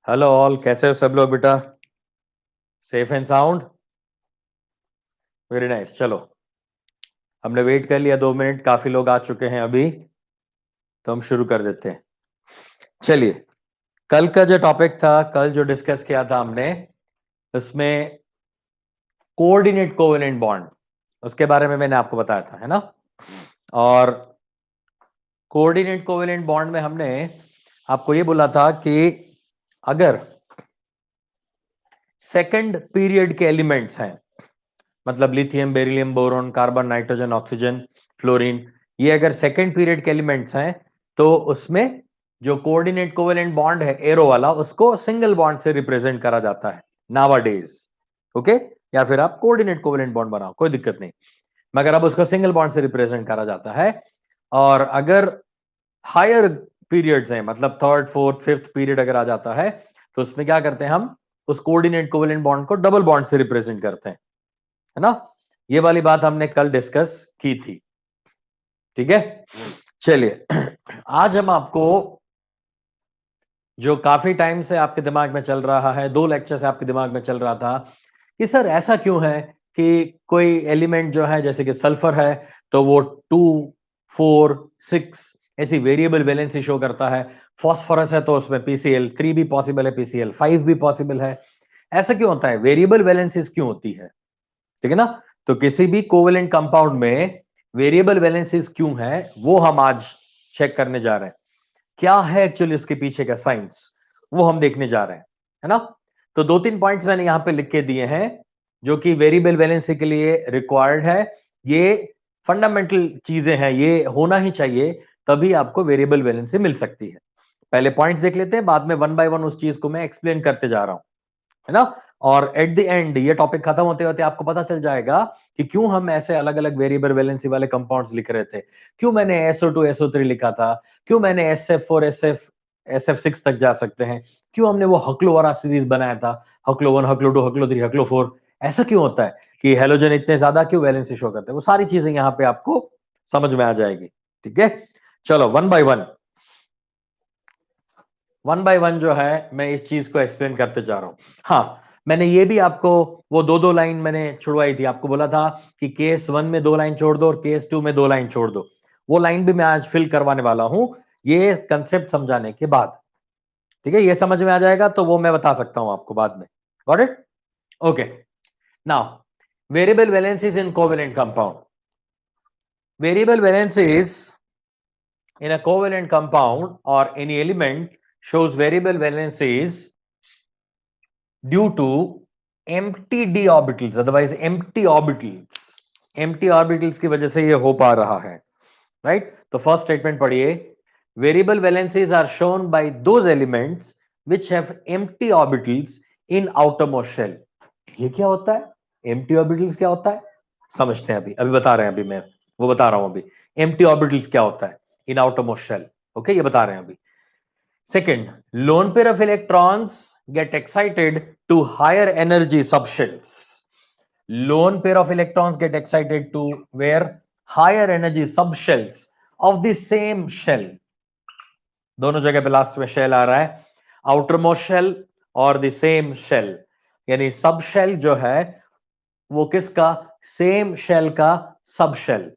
Hello all, कैसे हो सब लोग बेटा? Safe and sound? Very nice. चलो, हमने वेट कर लिया 2 मिनट, काफी लोग आ चुके हैं अभी, तो हम शुरू कर देते हैं। चलिए, कल का जो टॉपिक था, कल जो डिस्कस किया था हमने, उसमें कोऑर्डिनेट कोवेलेंट बॉन्ड, उसके बारे में मैंने आपको बताया था, है ना? और कोऑर्डिनेट कोवेलेंट बॉन्ड में हमने आपको ये बोला था कि अगर सेकंड पीरियड के एलिमेंट्स हैं, मतलब lithium, beryllium, boron, carbon, nitrogen, oxygen, fluorine, ये अगर सेकंड पीरियड के एलिमेंट्स हैं तो उसमें जो कोऑर्डिनेट कोवेलेंट बॉन्ड है एरो वाला, उसको सिंगल बॉन्ड से रिप्रेजेंट करा जाता है नावाडेज। ओके, या फिर आप कोऑर्डिनेट कोवेलेंट बॉन्ड बनाओ, कोई दिक्कत नहीं, मगर अब उसको सिंगल बॉन्ड से रिप्रेजेंट करा जाता है। और अगर हायर पीरियड्स हैं, मतलब थर्ड, फोर्थ, फिफ्थ पीरियड अगर आ जाता है, तो उसमें क्या करते हैं हम, उस कोऑर्डिनेट कोवेलेंट बॉन्ड को डबल बॉन्ड से रिप्रेजेंट करते हैं, है ना? ये वाली बात हमने कल डिस्कस की थी, ठीक है? चलिए, आज हम आपको, जो काफी टाइम से आपके दिमाग में चल रहा है, 2 लेक्चर से आपके दिमाग में चल रहा था कि सर ऐसा क्यों है कि कोई एलिमेंट जो है, जैसे कि सल्फर है, तो वो 2, 4, 6 ऐसी वेरिएबल वैलेंसी शो करता है। फॉस्फोरस है तो उसमें PCl3 भी पॉसिबल है, PCl5 भी पॉसिबल है। ऐसा क्यों होता है? वेरिएबल वैलेंसीज क्यों होती है? ठीक है ना? तो किसी भी कोवेलेंट कंपाउंड में वेरिएबल वैलेंसीज क्यों है, वो हम आज चेक करने जा रहे हैं। क्या है एक्चुअली इसके पीछे का साइंस, वो हम देखने जा रहे हैं, है ना? तो 2-3 पॉइंट्स मैंने यहां पे लिख के दिए हैं जो कि वेरिएबल वैलेंसी के लिए रिक्वायर्ड है। ये फंडामेंटल चीजें हैं, ये होना ही चाहिए, तभी आपको वेरिएबल वैलेंसी मिल सकती है। पहले पॉइंट्स देख लेते हैं, बाद में वन बाय वन उस चीज को मैं एक्सप्लेन करते जा रहा हूं, है ना? और एट द एंड ये टॉपिक खत्म होते होते आपको पता चल जाएगा कि क्यों हम ऐसे अलग अलग वेरिएबल वैलेंसी वाले कंपाउंड्स लिख रहे थे, क्यों मैंने SO2 SO3 लिखा था, क्यों मैंने SF4 SF6 तक जा सकते हैं, क्यों हमने वो हक्लो वाला सीरीज बनाया था, हक्लो 1, हक्लो 2, हक्लो 3, हक्लो 4। ऐसा क्यों होता है कि हेलोजन इतने ज्यादा क्यों वैलेंसी शो करते हैं, वो सारी चीजें यहां पे आपको समझ में आ जाएगी, ठीक है? चलो, वन बाय वन जो है मैं इस चीज को एक्सप्लेन करते जा रहा हूं। हाँ, मैंने ये भी आपको वो 2-2 लाइन मैंने छुड़वाई थी, आपको बोला था कि केस 1 में 2 लाइन छोड़ दो और केस 2 में 2 लाइन छोड़ दो। वो लाइन भी मैं आज फिल करवाने वाला हूं, ये कंसेप्ट समझाने के बाद, ठीक है? ये समझ में आ जाएगा तो वो मैं बता सकता हूं आपको बाद में। Got it? Okay, now variable valencies in covalent compound. Variable valencies in a covalent compound or any element shows variable valencies due to empty d orbitals, otherwise empty orbitals, empty orbitals की वजह से ये हो पा रहा है, right? तो first statement पढ़िए, variable valencies are shown by those elements which have empty orbitals in outermost shell। ये क्या होता है? empty orbitals क्या होता है समझते हैं, अभी अभी बता रहे हैं, अभी मैं वो बता रहा हूं। अभी empty orbitals क्या होता है इन outermost shell, ओके, ये बता रहे हैं अभी। Second, lone pair of electrons get excited to higher energy subshells। Lone pair of electrons get excited to where? Higher energy subshells of the same shell। दोनों जगह पे लास्ट में शेल आ रहा है, आउटर मोस्ट शेल और the same shell, यानी सब shell जो है वो किसका? सेम शेल का सब शेल।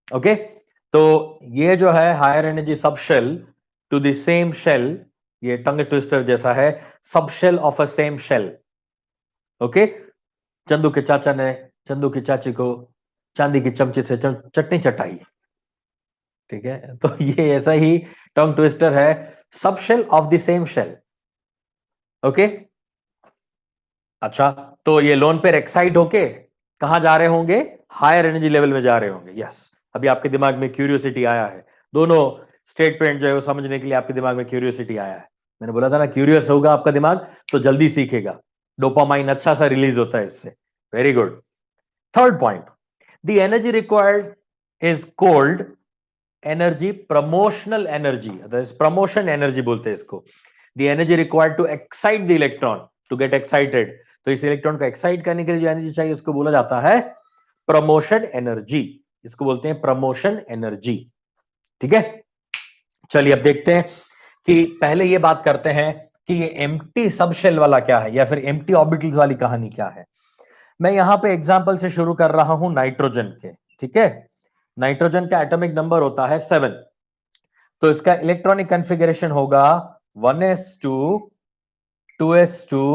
ओके, तो ये जो है higher energy sub shell to the same shell, ये टंग ट्विस्टर जैसा है, sub shell of a same shell. Okay, Chandu के चाचा ने चंदू की चाची को चांदी की चमची से चटनी चटाई, ठीक है? तो ये ऐसा ही टंग ट्विस्टर है, sub shell of the same shell. Okay, अच्छा, तो ये लोन पेयर एक्साइट होके कहां जा रहे होंगे? हायर एनर्जी लेवल में जा रहे होंगे। यस, अभी आपके दिमाग में क्यूरियोसिटी आया है, दोनों स्टेटमेंट जो है वो समझने के लिए आपके दिमाग में क्यूरियोसिटी आया है। मैंने बोला था ना, क्यूरियस होगा आपका दिमाग तो जल्दी सीखेगा, डोपामाइन अच्छा सा रिलीज होता है इससे। Very good. Third point, the energy required is called energy promotional energy, promotion energy बोलते हैं इसको। The energy required to excite the electron, to get excited, तो इस इलेक्ट्रॉन को एक्साइट करने के लिए जो एनर्जी चाहिए उसको बोला जाता है प्रमोशन एनर्जी, इसको बोलते हैं प्रमोशन एनर्जी, ठीक है? चलिए अब देखते हैं कि पहले ये बात करते हैं कि ये एम्प्टी सब शेल वाला क्या है या फिर एम्प्टी ऑर्बिटल्स वाली कहानी क्या है। मैं यहां पे एग्जांपल से शुरू कर रहा हूं नाइट्रोजन के, ठीक है। नाइट्रोजन का एटॉमिक नंबर होता है 7, तो इसका इलेक्ट्रॉनिक कॉन्फ़िगरेशन होगा 1s2 2s2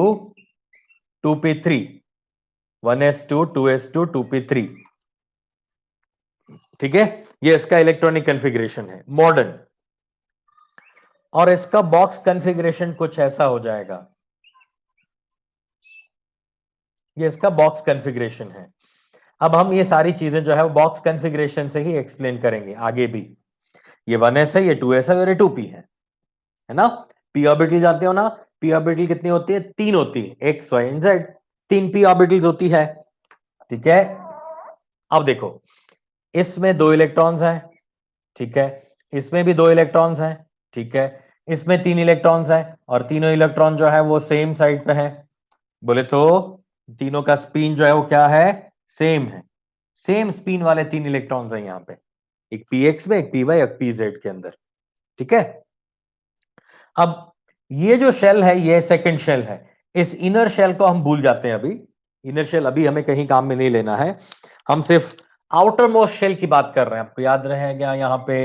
2p3, 1s2 2s2 2p3, ठीक है। ये इसका इलेक्ट्रॉनिक कॉन्फ़िगरेशन है मॉडर्न, और इसका बॉक्स कॉन्फ़िगरेशन कुछ ऐसा हो जाएगा। ये इसका बॉक्स कॉन्फ़िगरेशन है। अब हम ये सारी चीजें जो है वो बॉक्स कॉन्फ़िगरेशन से ही एक्सप्लेन करेंगे आगे भी। ये 1s है, ये 2s है और ये 2p है ना। p ऑर्बिटल जानते हो ना, p ऑर्बिटल कितनी होती है? 3 होती है, x y and z, 3 p orbitals होती है, ठीक है। अब देखो, इसमें 2 इलेक्ट्रॉन्स हैं, ठीक है, इसमें भी 2 इलेक्ट्रॉन्स हैं, ठीक है, इसमें 3 इलेक्ट्रॉन्स हैं और तीनों इलेक्ट्रॉन जो है वो सेम साइड पे है। बोले तो तीनों का स्पिन जो है वो क्या है? सेम है। सेम स्पिन वाले 3 इलेक्ट्रॉन्स हैं यहां पे, एक px में, एक py, एक pz के अंदर, ठीक है। अब ये जो शेल है ये सेकंड शेल है। इस इनर शेल को हम भूल जाते हैं अभी, इनर शेल अभी हमें कहीं काम में नहीं लेना है, हम सिर्फ आउटर मोस्ट शेल की बात कर रहे हैं। आपको याद रहेगा यहां पे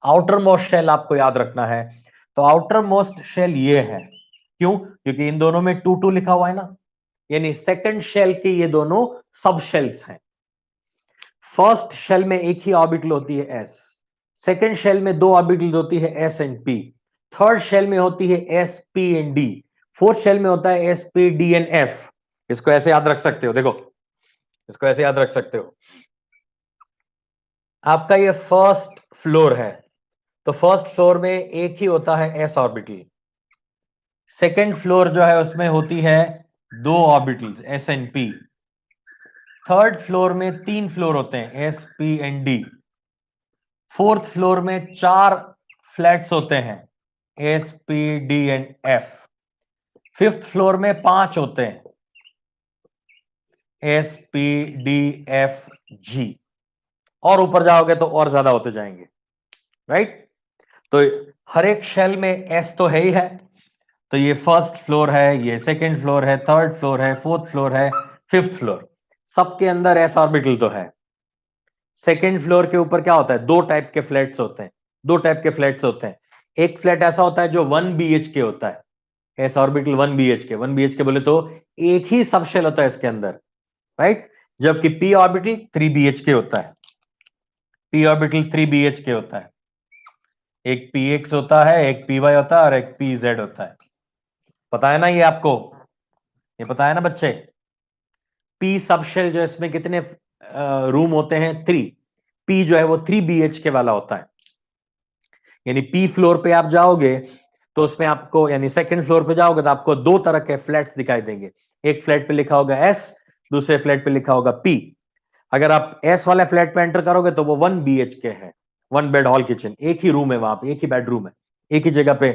आउटर मोस्ट शेल आपको याद रखना है। तो आउटर मोस्ट शेल ये है, क्यों? क्योंकि इन दोनों में 2 लिखा हुआ है ना, यानी सेकंड शेल के ये दोनों सब शेल्स हैं। फर्स्ट शेल में एक ही ऑर्बिटल होती है s, सेकंड शेल में 2 ऑर्बिटल होती है s and p, third shell में होती है s p and d, fourth shell में होता है s p d and f। इसको ऐसे याद रख सकते हो, देखो इसको ऐसे याद रख सकते हो। आपका ये फर्स्ट फ्लोर है, तो फर्स्ट फ्लोर में एक ही होता है s ऑर्बिटल, सेकंड फ्लोर जो है उसमें होती है 2 orbitals s and p, third floor में 3 फ्लोर होते हैं s p and d, fourth floor में 4 फ्लैट्स होते हैं S P D and F, fifth floor में 5 होते हैं S P D F G, और ऊपर जाओगे तो और ज्यादा होते जाएंगे, राइट। तो हर एक शेल में एस तो है ही है, तो ये फर्स्ट फ्लोर है, ये सेकंड फ्लोर है, थर्ड फ्लोर है, फोर्थ फ्लोर है, फिफ्थ फ्लोर, सबके अंदर एस ऑर्बिटल तो है। सेकेंड फ्लोर के ऊपर क्या होता है? 2 टाइप के फ्लैट्स होते हैं, 2 टाइप के फ्लैट्स होते हैं। एक फ्लैट ऐसा होता है जो 1 BHK होता है, एस ऑर्बिटल 1 BHK, 1 BHK बोले तो एक ही सब शेल होता है इसके अंदर, राइट। जबकि p ऑर्बिटल 3 BHK होता है, p ऑर्बिटल 3 BHK होता है, एक px होता है, एक py होता है और एक pz होता है। पता है ना ये आपको, ये पता है ना बच्चे। p सब शेल जो इसमें कितने रूम होते हैं? 3। p जो है वो 3 BHK वाला होता है, यानी पी फ्लोर पे आप जाओगे तो उसमें आपको, यानी सेकंड फ्लोर पे जाओगे तो आपको 2 तरह के फ्लैट्स दिखाई देंगे। एक फ्लैट पे लिखा होगा एस, दूसरे फ्लैट पे लिखा होगा पी। अगर आप एस वाले फ्लैट पे एंटर करोगे तो वो 1 BHK है, 1 बेड हॉल किचन, एक ही रूम है वहां पे, एक ही बेडरूम है, एक ही जगह पे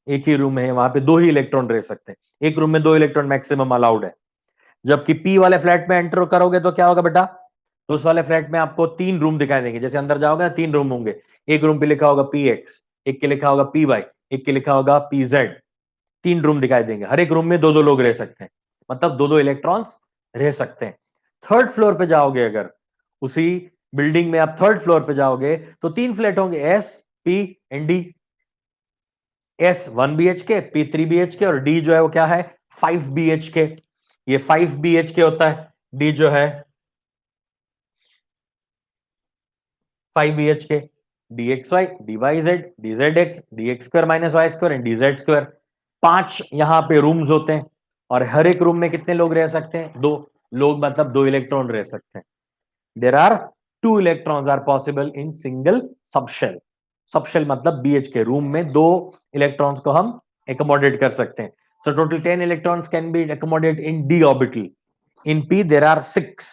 एक ही रूम है, वहां पे 2 ही इलेक्ट्रॉन रह सकते हैं, एक रूम में 2 इलेक्ट्रॉन मैक्सिमम अलाउड है। जबकि पी वाले फ्लैट में एंटर करोगे तो क्या होगा बेटा? तो उस वाले फ्लैट में आपको 3 रूम दिखाई देंगे, जैसे अंदर जाओगे ना 3 रूम होंगे, एक रूम पे लिखा होगा PX, एक के लिखा होगा PY, एक के लिखा होगा PZ, 3 रूम दिखाई देंगे, हर एक रूम में 2-2 लोग रह सकते हैं, मतलब 2-2 इलेक्ट्रॉन्स रह सकते हैं। थर्ड फ्लोर पे जाओगे, अगर उसी बिल्डिंग में आप थर्ड फ्लोर पे जाओगे तो 3 फ्लैट होंगे, S P and D। S 1 BHK, P 3 BHK और D जो है वो क्या है? 5 BHK। ये 5 BHK होता है, D जो है 5 BHK, DXY, DYZ, DZX, DX square minus Y square and DZ square. 5 यहां पे रूम्स होते हैं और हर एक रूम में कितने लोग रह सकते हैं? 2 लोग, मतलब 2 इलेक्ट्रॉन रह सकते हैं। There are 2 electrons are possible in single subshell. Subshell मतलब BHK रूम में 2 इलेक्ट्रॉन्स को हम एकोमोडेट कर सकते हैं। So total 10 electrons can be accommodated in d orbital. In p there are 6.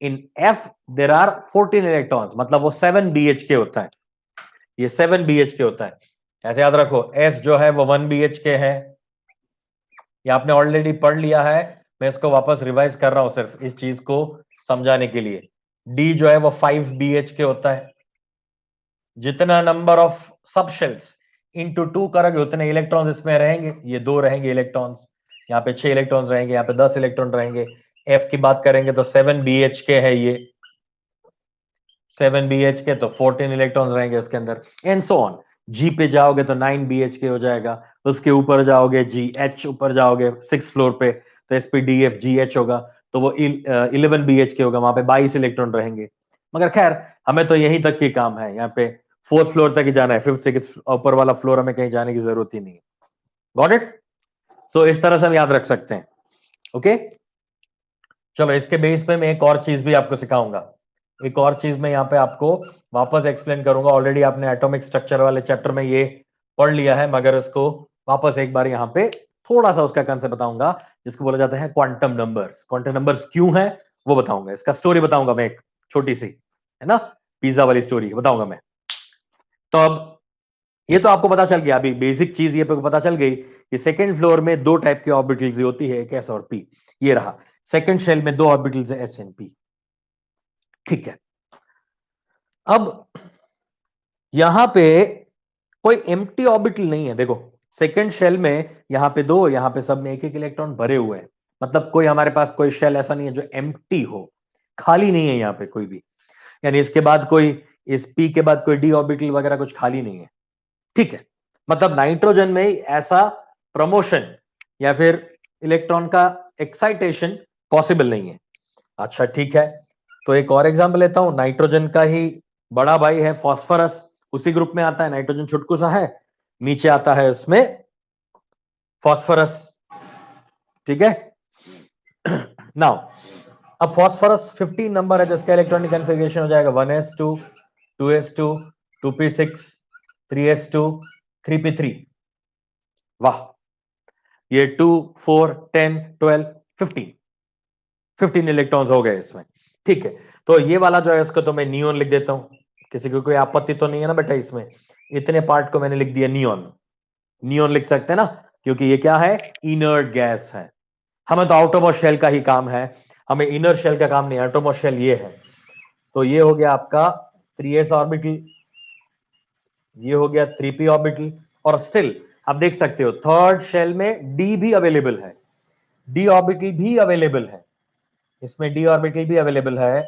In f there are 14 electrons, मतलब वो 7 BHK होता है, ये 7 BHK होता है। ऐसे याद रखो, s जो है वो 1 BHK है, ये आपने ऑलरेडी पढ़ लिया है, मैं इसको वापस रिवाइज कर रहा हूं सिर्फ इस चीज को समझाने के लिए। d जो है वो 5 BHK होता है। जितना नंबर ऑफ सब शेल्स इंटू 2 करोगे उतने इलेक्ट्रॉन्स इसमें रहेंगे, ये 2 रहेंगे इलेक्ट्रॉन्स, यहाँ पे 6 इलेक्ट्रॉन्स रहेंगे, यहाँ पे 10 इलेक्ट्रॉन रहेंगे। एफ की बात करेंगे तो 7 BH के है ये, 7 BH के, तो 14 इलेक्ट्रॉन्स रहेंगे इसके अंदर, एंड सो ऑन। जी पे जाओगे तो 9 BH के हो जाएगा, उसके ऊपर जाओगे जी एच, ऊपर जाओगे 6 फ्लोर पे तो S P D F G H होगा, तो वो 11 BH के होगा, वहां पे 22 इलेक्ट्रॉन रहेंगे। मगर खैर हमें तो यहीं तक की काम है, यहाँ पे 4th फ्लोर तक ही जाना है, 5th 6th ऊपर वाला फ्लोर हमें कहीं जाने की जरूरत ही नहीं है। Got it? सो इस तरह से हम याद रख सकते हैं। ओके, चलो इसके बेस पे मैं एक और चीज भी आपको सिखाऊंगा, एक और चीज मैं यहाँ पे आपको वापस एक्सप्लेन करूंगा। ऑलरेडी आपने एटॉमिक स्ट्रक्चर वाले चैप्टर में ये पढ़ लिया है, मगर इसको वापस एक बार यहाँ पे थोड़ा सा उसका कंसेप्ट बताऊंगा, जिसको बोला जाता है क्वांटम नंबर्स। क्वांटम नंबर्स क्यों है वो बताऊंगा, इसका स्टोरी बताऊंगा मैं, एक छोटी सी, है ना, पिज्जा वाली स्टोरी बताऊंगा मैं। तो अब ये तो आपको पता चल गया, अभी बेसिक चीज ये पता चल गई कि सेकंड फ्लोर में 2 टाइप की ऑर्बिटल्स होती है, एक एस और पी। ये रहा सेकंड शेल में 2 ऑर्बिटल्स है, एस एंड पी। ठीक है, अब यहां पे कोई एम्प्टी ऑर्बिटल नहीं है। देखो सेकंड शेल में यहां पे 2, यहां पे सब में एक एक इलेक्ट्रॉन भरे हुए हैं, मतलब कोई हमारे पास कोई शेल ऐसा नहीं है जो एम्प्टी हो, खाली नहीं है यहां पे कोई भी, यानी इसके बाद कोई, इस पी के बाद कोई डी ऑर्बिटल वगैरह कुछ खाली नहीं है। ठीक है, मतलब नाइट्रोजन में ऐसा प्रमोशन या फिर इलेक्ट्रॉन का एक्साइटेशन पॉसिबल नहीं है। अच्छा ठीक है, तो एक और एग्जांपल लेता हूं, नाइट्रोजन का ही बड़ा भाई है फास्फोरस, उसी ग्रुप में आता है, नाइट्रोजन छुटकू सा है, नीचे आता है इसमें फास्फोरस। ठीक है, नाउ अब फास्फोरस 15 नंबर है, जिसका इलेक्ट्रॉनिक कन्फिगरेशन हो जाएगा 1s2 2s2 2p6 3s2 3p3। वाह, ये 2 4 10 12 15 इलेक्ट्रॉन्स हो गए इसमें। ठीक है, तो ये वाला जो है उसको तो मैं नियोन लिख देता हूं, किसी को कोई आपत्ति तो नहीं है ना बेटा इसमें? इतने पार्ट को मैंने लिख दिया नियोन, नियोन लिख सकते हैं ना, क्योंकि ये क्या है, इनर्ट गैस है। हमें तो आउटरमोस्ट शेल का ही काम है, हमें इनर शेल का काम नहीं, आउटरमोस्ट शेल ये है। तो ये हो गया आपका 3s ऑर्बिटल, ये हो गया 3p ऑर्बिटल, और स्टिल आप देख सकते हो थर्ड शेल में डी भी अवेलेबल है, डी ऑर्बिटल भी अवेलेबल है, इसमें डी ऑर्बिटल भी अवेलेबल है।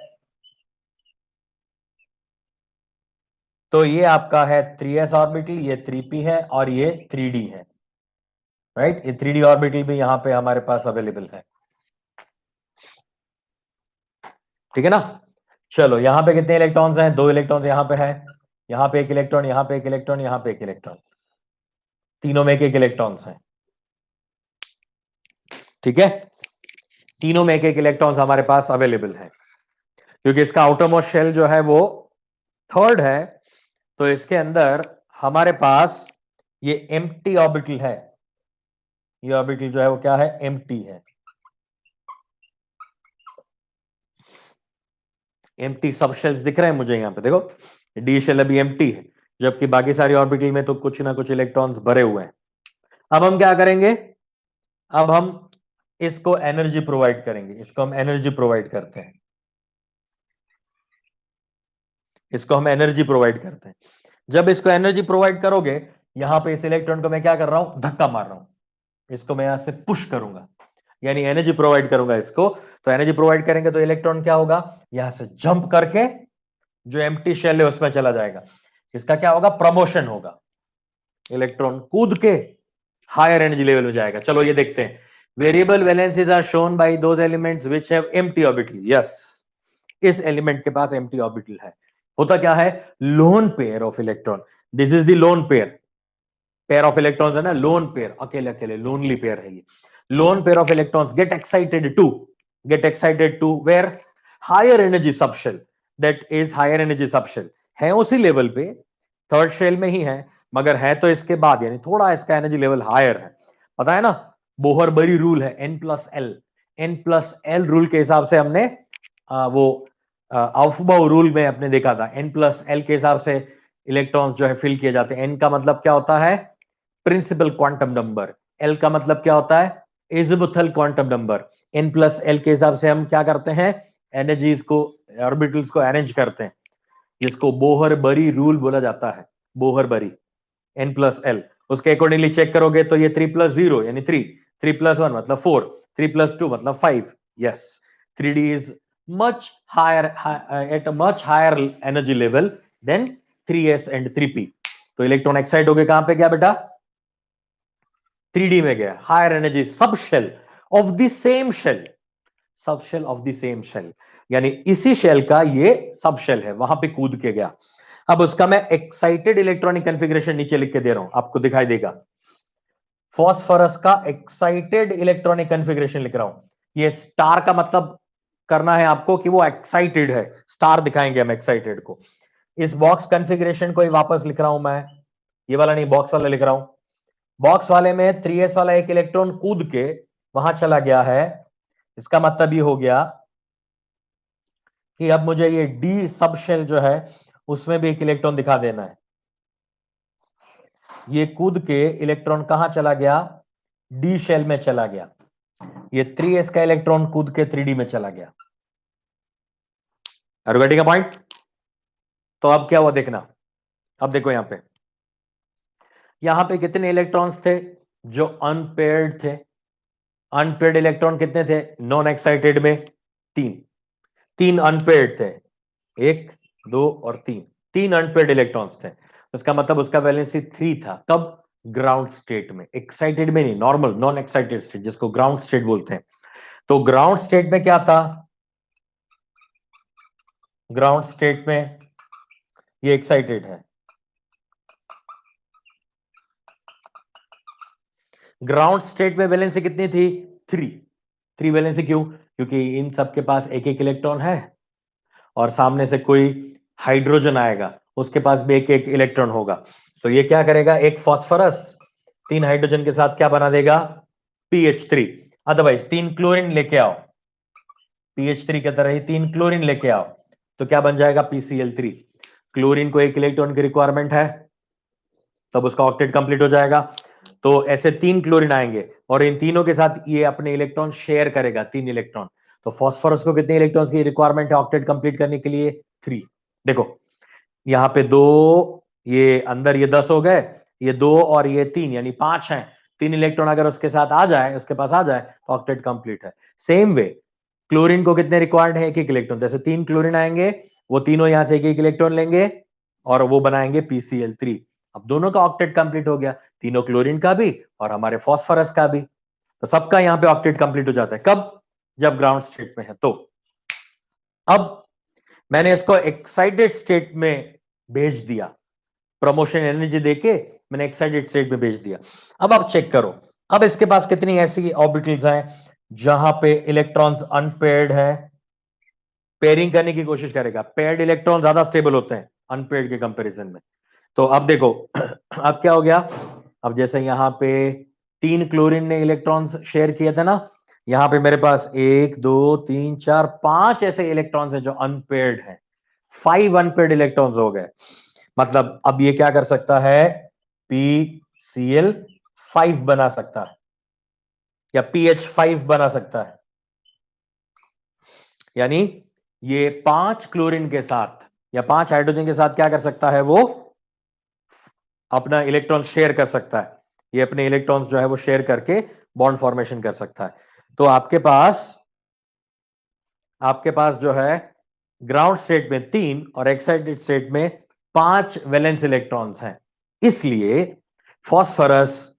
तो ये आपका है 3s ऑर्बिटल, ये 3p है और ये 3d है, राइट? ये 3d ऑर्बिटल भी यहां पे हमारे पास अवेलेबल है। ठीक है ना? चलो यहां पे कितने इलेक्ट्रॉन्स हैं? 2 इलेक्ट्रॉन्स यहां पे है, यहां पे एक इलेक्ट्रॉन, यहां पे एक इलेक्ट्रॉन, यहां पे एक इलेक्ट्रॉन, तीनों में एक एक इलेक्ट्रॉन्स हैं। ठीक है, तीनों में एक एक इलेक्ट्रॉन्स हमारे पास अवेलेबल है, क्योंकि इसका आउटरमोस्ट शेल जो है वो थर्ड है, तो इसके अंदर हमारे पास ये एम्प्टी ऑर्बिटल है, ये ऑर्बिटल जो है वो क्या है, एम्प्टी है। एम्प्टी सब शेल्स दिख रहे हैं मुझे यहां पे, देखो डी शेल अभी एम्प्टी है, जबकि बाकी सारी ऑर्बिटल में तो कुछ ना कुछ इलेक्ट्रॉन्स भरे हुए हैं। अब हम क्या करेंगे, अब हम इसको एनर्जी प्रोवाइड करेंगे, इसको हम एनर्जी प्रोवाइड करते हैं, इसको हम एनर्जी प्रोवाइड करते हैं। जब इसको एनर्जी प्रोवाइड करोगे, यहां पे इस इलेक्ट्रॉन को मैं क्या कर रहा हूं, धक्का मार रहा हूं, इसको मैं यहां से पुश करूंगा, यानी एनर्जी प्रोवाइड करूंगा इसको। तो एनर्जी प्रोवाइड करेंगे तो इलेक्ट्रॉन क्या होगा, यहां से जंप करके जो एम्प्टी शेल है उसमें चला जाएगा, इसका क्या होगा, प्रमोशन होगा, इलेक्ट्रॉन कूद के हायर एनर्जी लेवल में जाएगा। चलो ये देखते हैं, variable valencies are shown by those elements which have empty orbital. Yes, इस एलिमेंट के पास एम्प्टी ऑर्बिटल है। होता क्या है, lone pair of electron, this is the lone pair, pair of electrons है ना, लोन पेयर, अकेले अकेले लोनली पेयर है ये। Lone pair of electrons get excited to where, higher energy subshell, that is higher energy subshell, है उसी level पे, third shell में ही है, मगर है तो इसके बाद, यानी थोड़ा इसका एनर्जी लेवल हायर है। पता है ना, बोहर बरी रूल है, N+L रूल के हिसाब से हमने वो आउफबाउ रूल में आपने देखा था, N+L के हिसाब से इलेक्ट्रॉन्स जो है फिल किए जाते हैं। N का मतलब क्या होता है, प्रिंसिपल क्वांटम नंबर, एल का मतलब क्या होता है, एजिमुथल क्वांटम नंबर। N+L के हिसाब से हम क्या करते हैं, एनर्जीज को, ऑर्बिटल्स को अरेंज करते हैं, जिसको बोहर बरी रूल बोला जाता है, बोहर बरी। n+l, उसके अकॉर्डिंगली चेक करोगे तो ये 3+0 यानी 3, 3+1 मतलब 4, 3+2 मतलब 5. Yes, 3d is much higher at a much higher energy level than 3s and 3p. तो इलेक्ट्रॉन एक्साइट हो गए कहां पे, क्या बेटा, 3d में गया, higher energy sub shell of the same shell, sub shell of the same shell, यानी इसी शेल का ये सब शेल है, वहां पे कूद के गया. अब उसका मैं एक्साइटेड इलेक्ट्रॉनिक कॉन्फ़िगरेशन नीचे लिख के दे रहा हूं, आपको दिखाई देगा. फॉस्फोरस का एक्साइटेड इलेक्ट्रॉनिक कॉन्फ़िगरेशन लिख रहा हूं. ये स्टार का मतलब करना है आपको कि वो एक्साइटेड है, स्टार दिखाएंगे हम एक्साइटेड को. इस बॉक्स कॉन्फ़िगरेशन को ही वापस लिख रहा हूं मैं, ये वाला नहीं, बॉक्स वाला लिख रहा हूं. बॉक्स वाले में 3s वाला एक इलेक्ट्रॉन कूद के वहां चला गया है. इसका मतलब ये हो गया कि अब मुझे ये डी सब शेल जो है उसमें भी एक इलेक्ट्रॉन दिखा देना है. ये कूद के इलेक्ट्रॉन कहां चला गया, डी शेल में चला गया. ये 3s का इलेक्ट्रॉन कूद के 3d में चला गया. Are you getting a point? तो अब क्या हुआ देखना, अब देखो यहां पे कितने इलेक्ट्रॉन्स थे जो अनपेयर्ड थे. अनपेयर्ड इलेक्ट्रॉन कितने थे नॉन एक्साइटेड में, 3 अनपेयर्ड थे, 1 2 और 3 अनपेयर्ड इलेक्ट्रॉन्स थे. उसका मतलब उसका वैलेंसी 3 था. कब, ग्राउंड स्टेट में, एक्साइटेड में नहीं, नॉर्मल नॉन एक्साइटेड स्टेट जिसको ग्राउंड स्टेट बोलते हैं. तो ग्राउंड स्टेट में क्या था, ग्राउंड स्टेट में ये एक्साइटेड है. ग्राउंड स्टेट में वैलेंसी कितनी थी, 3 वैलेंसी. क्यों, क्योंकि इन सबके पास एक एक इलेक्ट्रॉन है और सामने से कोई हाइड्रोजन आएगा, उसके पास भी एक एक इलेक्ट्रॉन होगा. तो ये क्या करेगा, एक फास्फोरस 3 हाइड्रोजन के साथ क्या बना देगा, PH3. अदरवाइज 3 क्लोरीन लेके आओ, PH3 की तरह ही 3 क्लोरीन लेके आओ तो क्या बन जाएगा, PCl3. क्लोरीन को एक इलेक्ट्रॉन की रिक्वायरमेंट है, तब उसका ऑक्टेट कंप्लीट हो जाएगा. तो ऐसे 3 क्लोरीन आएंगे और इन तीनों के साथ ये अपने इलेक्ट्रॉन शेयर करेगा, 3 इलेक्ट्रॉन. तो फास्फोरस को कितने इलेक्ट्रॉन्स की रिक्वायरमेंट है ऑक्टेट कंप्लीट करने के लिए, 3. देखो यहां पे 2, ये अंदर ये 10 हो गए, ये 2 और ये 3 यानी 5 हैं. 3 इलेक्ट्रॉन अगर उसके साथ आ जाए, उसके पास आ जाए तो ऑक्टेट कंप्लीट है. सेम वे क्लोरीन को कितने रिक्वायर्ड है, एक एक इलेक्ट्रॉन. जैसे 3 क्लोरीन आएंगे, वो तीनों यहां से एक एक इलेक्ट्रॉन लेंगे और वो बनाएंगे PCl3. अब दोनों का ऑक्टेट कंप्लीट हो गया, तीनों क्लोरीन का भी और हमारे फास्फोरस का भी. तो सबका यहां पे ऑक्टेट कंप्लीट हो जाता है. कब, जब ग्राउंड स्टेट में है. तो अब मैंने इसको एक्साइटेड स्टेट में भेज दिया, प्रमोशन एनर्जी देके मैंने एक्साइटेड स्टेट में भेज दिया. अब आप चेक करो, अब इसके पास कितनी ऐसी ऑर्बिटल्स हैं जहां पे इलेक्ट्रॉन्स अनपेयर्ड है. पेयरिंग करने की कोशिश करेगा, पेयर्ड इलेक्ट्रॉन ज्यादा स्टेबल होते हैं अनपेयर्ड के कंपैरिजन में. तो अब देखो अब क्या हो गया, अब जैसे यहां पे 3 क्लोरीन ने इलेक्ट्रॉन्स शेयर किए थे ना, यहां पे मेरे पास 1 2 3 4 5 ऐसे इलेक्ट्रॉन्स हैं जो अनपेयर्ड हैं. 5 अनपेयर्ड इलेक्ट्रॉन्स हो गए. मतलब अब ये क्या कर सकता है, PCl5 बना सकता है या PH5 बना सकता है. यानी ये 5 क्लोरीन के साथ या 5 हाइड्रोजन के साथ क्या कर सकता है, वो अपना इलेक्ट्रॉन शेयर कर सकता है. ये अपने इलेक्ट्रॉन्स जो है वो शेयर करके बॉन्ड फॉर्मेशन कर सकता है. तो आपके पास जो है ग्राउंड स्टेट में 3 और एक्साइटेड स्टेट में 5 वैलेंस इलेक्ट्रॉन्स हैं. इसलिए फास्फोरस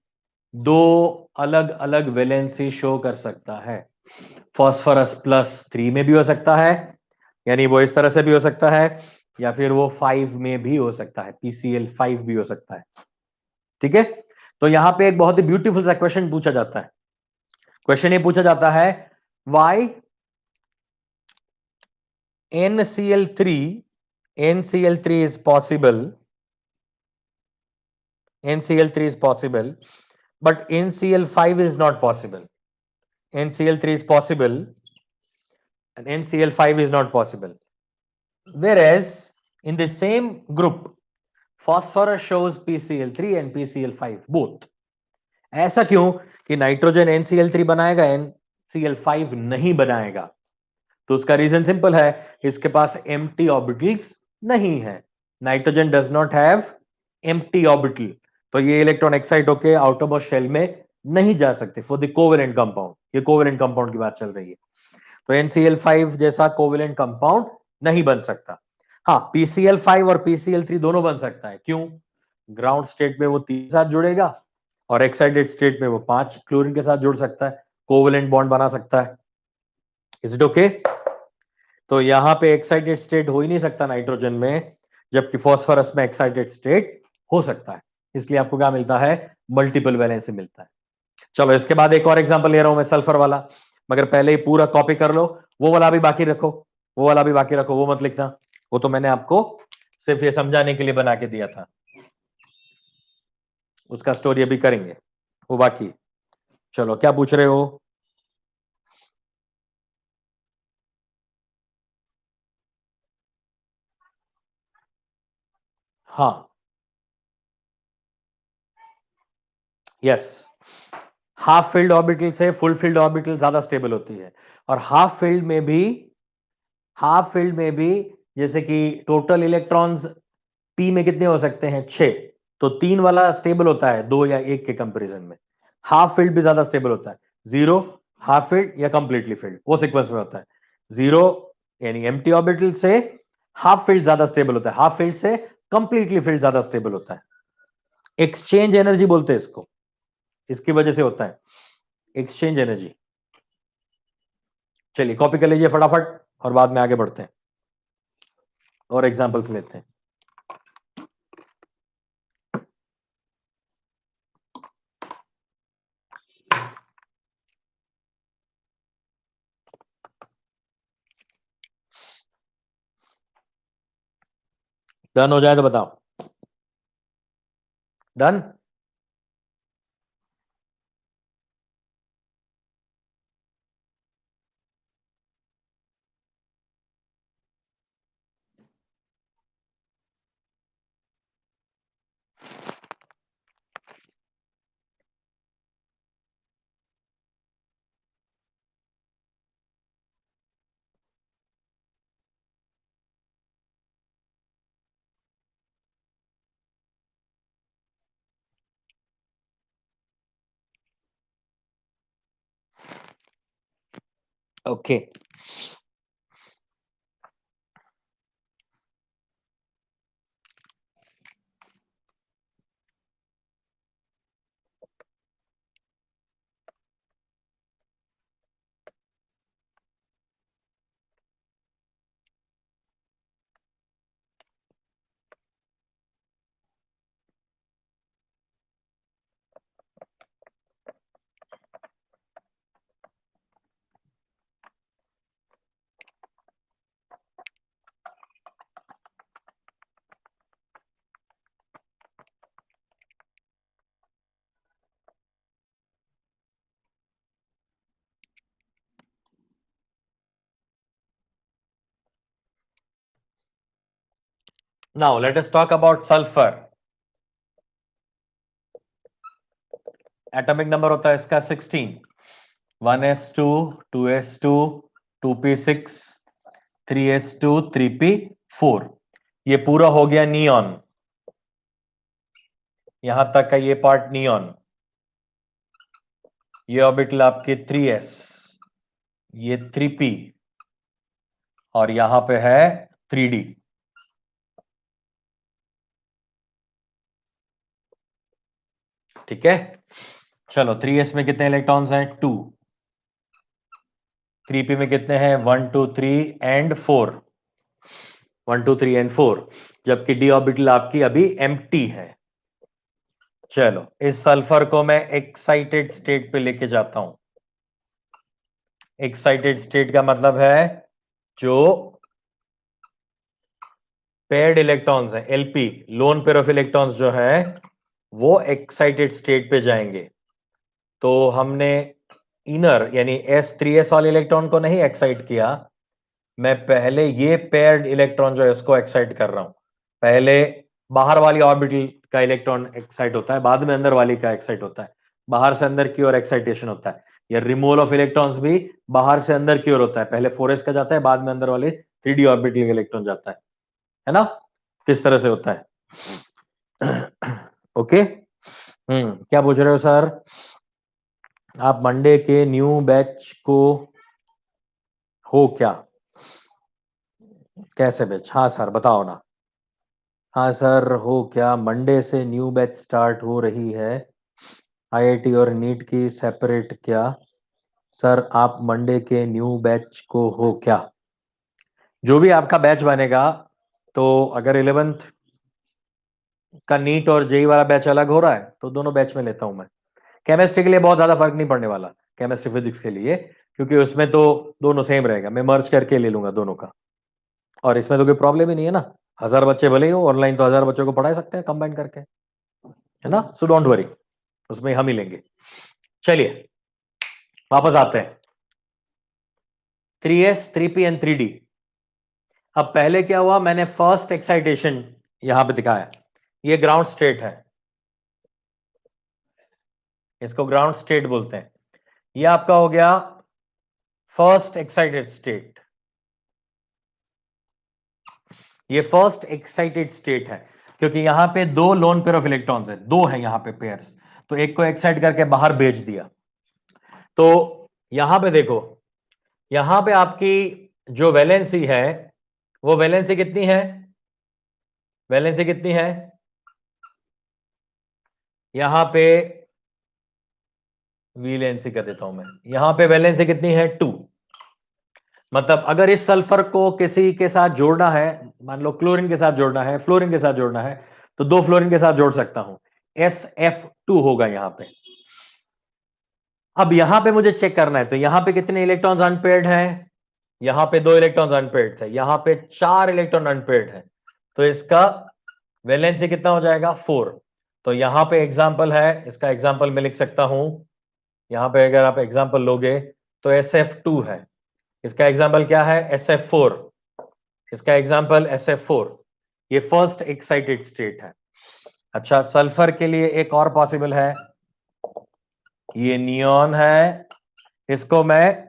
2 अलग अलग वैलेंसी शो कर सकता है. फास्फोरस +3 में भी हो सकता है, यानी वो इस तरह से भी हो सकता है, या फिर वो 5 में भी हो सकता है, PCl5 भी हो सकता है. ठीक है. तो यहां पे एक बहुत ही ब्यूटीफुल सा क्वेश्चन पूछा जाता है. क्वेश्चन ये पूछा जाता है, Y NCl3 is possible, NCl3 is possible, but NCl5 is not possible. NCl3 is possible and NCl5 is not possible. Whereas in the same group, phosphorus shows PCl3 and PCl5 both. ऐसा क्यों कि nitrogen NCl3 बनाएगा, NCl5 नहीं बनाएगा. तो उसका reason simple है, इसके पास एम्प्टी ऑर्बिटल्स नहीं है. Nitrogen does not have empty orbital, तो ये इलेक्ट्रॉन एक्साइट होके आउटरमोस्ट शेल में नहीं जा सकते फॉर द कोवेलेंट कंपाउंड। ये कोवेलेंट कंपाउंड की बात चल रही है। तो NCl5 जैसा कोवेलेंट कंपाउंड नहीं बन सकता। हाँ, PCl5 और PCl3 दोनों बन सकता है। क्यों? ग्राउंड स्टेट में वो 3 साथ जुड़ेगा और एक्साइटेड स्टेट में वो 5 क्लोरीन के साथ जुड़ सकता है, कोवेलेंट बॉन्ड बना सकता है। Is it okay? तो यहां पे एक्साइटेड स्टेट हो ही नहीं सकता नाइट्रोजन में, जबकि फास्फोरस में एक्साइटेड स्टेट हो सकता है। इसलिए आपको क्या मिलता है? मल्टीपल वैलेंसी मिलता है। चलो इसके बाद एक और एग्जांपल ले रहा हूं मैं सल्फर वाला, मगर पहले ही पूरा कॉपी कर लो। वो वाला भी बाकी रखो, वो वाला भी बाकी रखो, वो मत लिखना। वो तो मैंने आपको सिर्फ ये समझाने के लिए बना के दिया था, उसका स्टोरी अभी करेंगे, वो बाकी। चलो क्या पूछ रहे हो? हाँ, यस, हाफ फिल्ड ऑर्बिटल से फुल फिल्ड ऑर्बिटल ज्यादा स्टेबल होती है। और हाफ फील्ड में भी जैसे कि टोटल इलेक्ट्रॉन्स पी में कितने हो सकते हैं? 6। तो 3 वाला स्टेबल होता है 2 या 1 के कंपैरिजन में। हाफ फील्ड भी ज्यादा स्टेबल होता है। 0, हाफ फील्ड या कंप्लीटली फील्ड, वो सीक्वेंस में होता है। 0 यानी एम्प्टी ऑर्बिटल से हाफ फील्ड ज्यादा स्टेबल होता है, हाफ फील्ड से कंप्लीटली फील्ड ज्यादा स्टेबल होता है। एक्सचेंज एनर्जी बोलते हैं इसको, इसकी वजह से होता है एक्सचेंज एनर्जी। चलिए कॉपी कर लीजिए फटाफट और बाद में आगे बढ़ते हैं और एग्जांपल्स लेते हैं। डन हो जाए तो बताओ। Done? Okay, now let us talk about sulphur. Atomic number होता है इसका 16, 1s2, 2s2, 2p6, 3s2, 3p4। ये पूरा हो गया नियॉन, यहां तक का ये पार्ट नियॉन। ये ऑर्बिटल आपके 3s, ये 3p और यहां पे है 3d। ठीक है, चलो 3s में कितने इलेक्ट्रॉन्स हैं? 2। 3p में कितने हैं? 1 2 3 एंड 4, 1 2 3 एंड 4। जबकि डी ऑर्बिटल आपकी अभी एम्प्टी है। चलो इस सल्फर को मैं एक्साइटेड स्टेट पे लेके जाता हूं। एक्साइटेड स्टेट का मतलब है जो पेयर्ड इलेक्ट्रॉन्स हैं, LP, loan pair of electrons जो है वो एक्साइटेड स्टेट पे जाएंगे। तो हमने इनर यानी S3s वाले इलेक्ट्रॉन को नहीं एक्साइट किया, मैं पहले ये पेयर्ड इलेक्ट्रॉन जो है उसको एक्साइट कर रहा हूं। पहले बाहर वाली ऑर्बिटल का इलेक्ट्रॉन एक्साइट होता है, बाद में अंदर वाली का एक्साइट होता है। बाहर से अंदर की ओर एक्साइटेशन होता है। या रिमूवल ऑफ इलेक्ट्रॉन्स भी बाहर से अंदर की ओर होता है, पहले 4s का जाता है, बाद में अंदर वाले 3d ऑर्बिटल का इलेक्ट्रॉन जाता है ना? किस तरह से होता है? ओके, क्या पूछ रहे हो सर? आप मंडे के न्यू बैच को हो क्या? कैसे बैच? हाँ सर बताओ ना। हाँ सर हो क्या, मंडे से न्यू बैच स्टार्ट हो रही है, आईआईटी और नीट की सेपरेट क्या? सर आप मंडे के न्यू बैच को हो क्या? जो भी आपका बैच बनेगा, तो अगर 11th का नीट और जेई वाला बैच अलग हो रहा है तो दोनों बैच में लेता हूं मैं। केमिस्ट्री के लिए बहुत ज्यादा फर्क नहीं पड़ने वाला, केमिस्ट्री फिजिक्स के लिए, क्योंकि उसमें तो दोनों सेम रहेगा, मैं मर्ज करके ले लूंगा दोनों का। और इसमें तो कोई प्रॉब्लम ही नहीं है ना, 1000 बच्चे भले ही हो, ऑनलाइन तो 1000 बच्चों को पढ़ा सकते हैं कंबाइन करके, है ना? सो डोंट वरी, उसमें हम ही लेंगे। चलिए वापस आते हैं, 3s 3p एंड 3d। अब पहले क्या हुआ, मैंने फर्स्ट एक्साइटेशन यहां पे दिखाया, ये ग्राउंड स्टेट है, इसको ग्राउंड स्टेट बोलते हैं। ये आपका हो गया फर्स्ट एक्साइटेड स्टेट, ये फर्स्ट एक्साइटेड स्टेट है, क्योंकि यहां पे दो लोन पेयर ऑफ इलेक्ट्रॉन्स है, दो है यहां पे पेयर्स, तो एक को एक्साइट करके बाहर भेज दिया। तो यहां पे देखो, यहां पे आपकी जो वैलेंसी है, वो वैलेंसी कितनी है? वैलेंसी कितनी है यहां पे? वैलेंसी कर देता हूं मैं, यहां पे वैलेंसी कितनी है? 2। मतलब अगर इस सल्फर को किसी के साथ जोड़ना है, मान लो क्लोरीन के साथ जोड़ना है, फ्लोरीन के साथ जोड़ना है, तो दो फ्लोरीन के साथ जोड़ सकता हूं, SF2 होगा यहां पे। अब यहां पे मुझे चेक करना है, तो यहां पे कितने इलेक्ट्रॉन्स अनपेयर्ड हैं? यहां पे 2 इलेक्ट्रॉन्स अनपेयर्ड थे, यहां पे 4 इलेक्ट्रॉन अनपेयर्ड है, तो इसका वैलेंसी कितना हो जाएगा? 4। तो यहां पे एग्जाम्पल है, इसका एग्जाम्पल मैं लिख सकता हूं, यहां पे अगर आप एग्जाम्पल लोगे तो SF2 है, इसका एग्जाम्पल क्या है? SF4, इसका एग्जाम्पल SF4। ये फर्स्ट एक्साइटेड स्टेट है। अच्छा, सल्फर के लिए एक और पॉसिबल है, ये नियॉन है, इसको मैं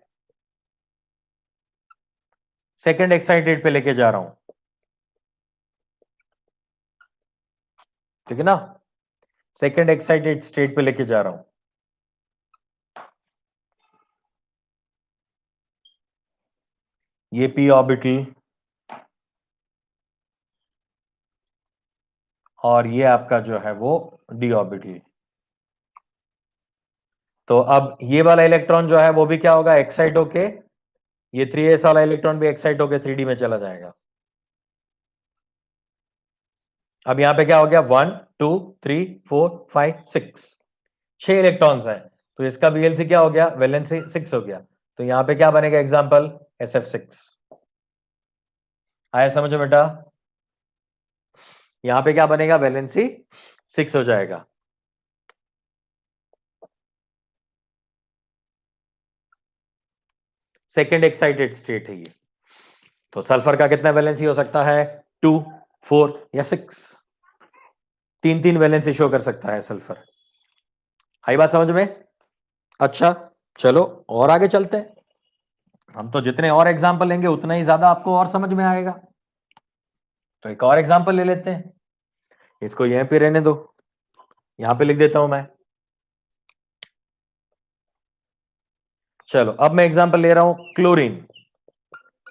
सेकंड एक्साइटेड पे लेके जा रहा हूं, ठीक है ना? सेकंड एक्साइटेड स्टेट पे लेके जा रहा हूं। ये p ऑर्बिटल और ये आपका जो है वो d ऑर्बिटल। तो अब ये वाला इलेक्ट्रॉन जो है वो भी क्या होगा? एक्साइट होके, ये 3s वाला इलेक्ट्रॉन भी एक्साइट होके 3d में चला जाएगा। अब यहां पे क्या हो गया? 1 2 3 4 5 6, 6 इलेक्ट्रॉन्स है, तो इसका बीएलसी क्या हो गया? वैलेंसी 6 हो गया। तो यहां पे क्या बनेगा? Example SF6। आया समझो बेटा? यहां पे क्या बनेगा? वैलेंसी 6 हो जाएगा। सेकेंड एक्साइटेड स्टेट है ये। तो सल्फर का कितना वैलेंसी हो सकता है? 2 4 या 6, तीन तीन वैलेंसी शो कर सकता है सल्फर। आई बात समझ में? अच्छा चलो और आगे चलते हैं, हम तो जितने और एग्जाम्पल लेंगे उतना ही ज्यादा आपको और समझ में आएगा। तो एक और एग्जाम्पल ले लेते हैं, इसको यहीं पे रहने दो, यहां पे लिख देता हूं मैं। चलो अब मैं एग्जाम्पल ले रहा हूं क्लोरीन,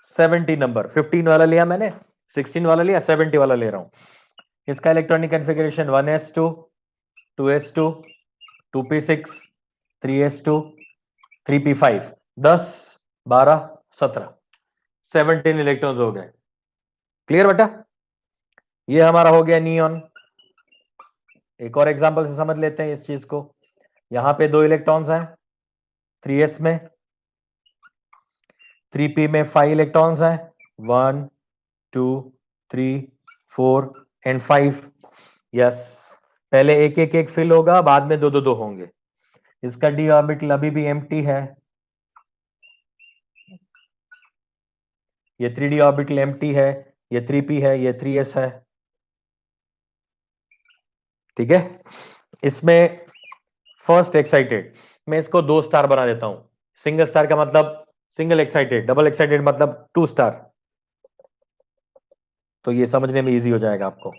70 नंबर, 15 वाला लिया मैंने, 16 वाला लिया, 70 वाला ले रहा हूं। इसका electronic configuration 1s2 2s2 2p6 3s2 3p5, 10 12 17, 17 electrons हो गए। क्लियर बेटा? ये हमारा हो गया नियॉन। एक और एग्जांपल से समझ लेते हैं इस चीज को। यहां पे 2 इलेक्ट्रॉन्स हैं 3s में, 3p में 5 इलेक्ट्रॉन्स हैं, 1 2 3 4 एंड 5। यस, पहले एक एक एक फिल होगा, बाद में दो दो दो होंगे। इसका डी ऑर्बिटल अभी भी एम्प्टी है, ये 3d ऑर्बिटल एम्प्टी है, ये 3p है, ये 3s है, ठीक है? इसमें फर्स्ट एक्साइटेड, मैं इसको 2 स्टार बना देता हूं। सिंगल स्टार का मतलब सिंगल एक्साइटेड, डबल एक्साइटेड मतलब 2 स्टार। तो ये समझने में इजी हो जाएगा आपको।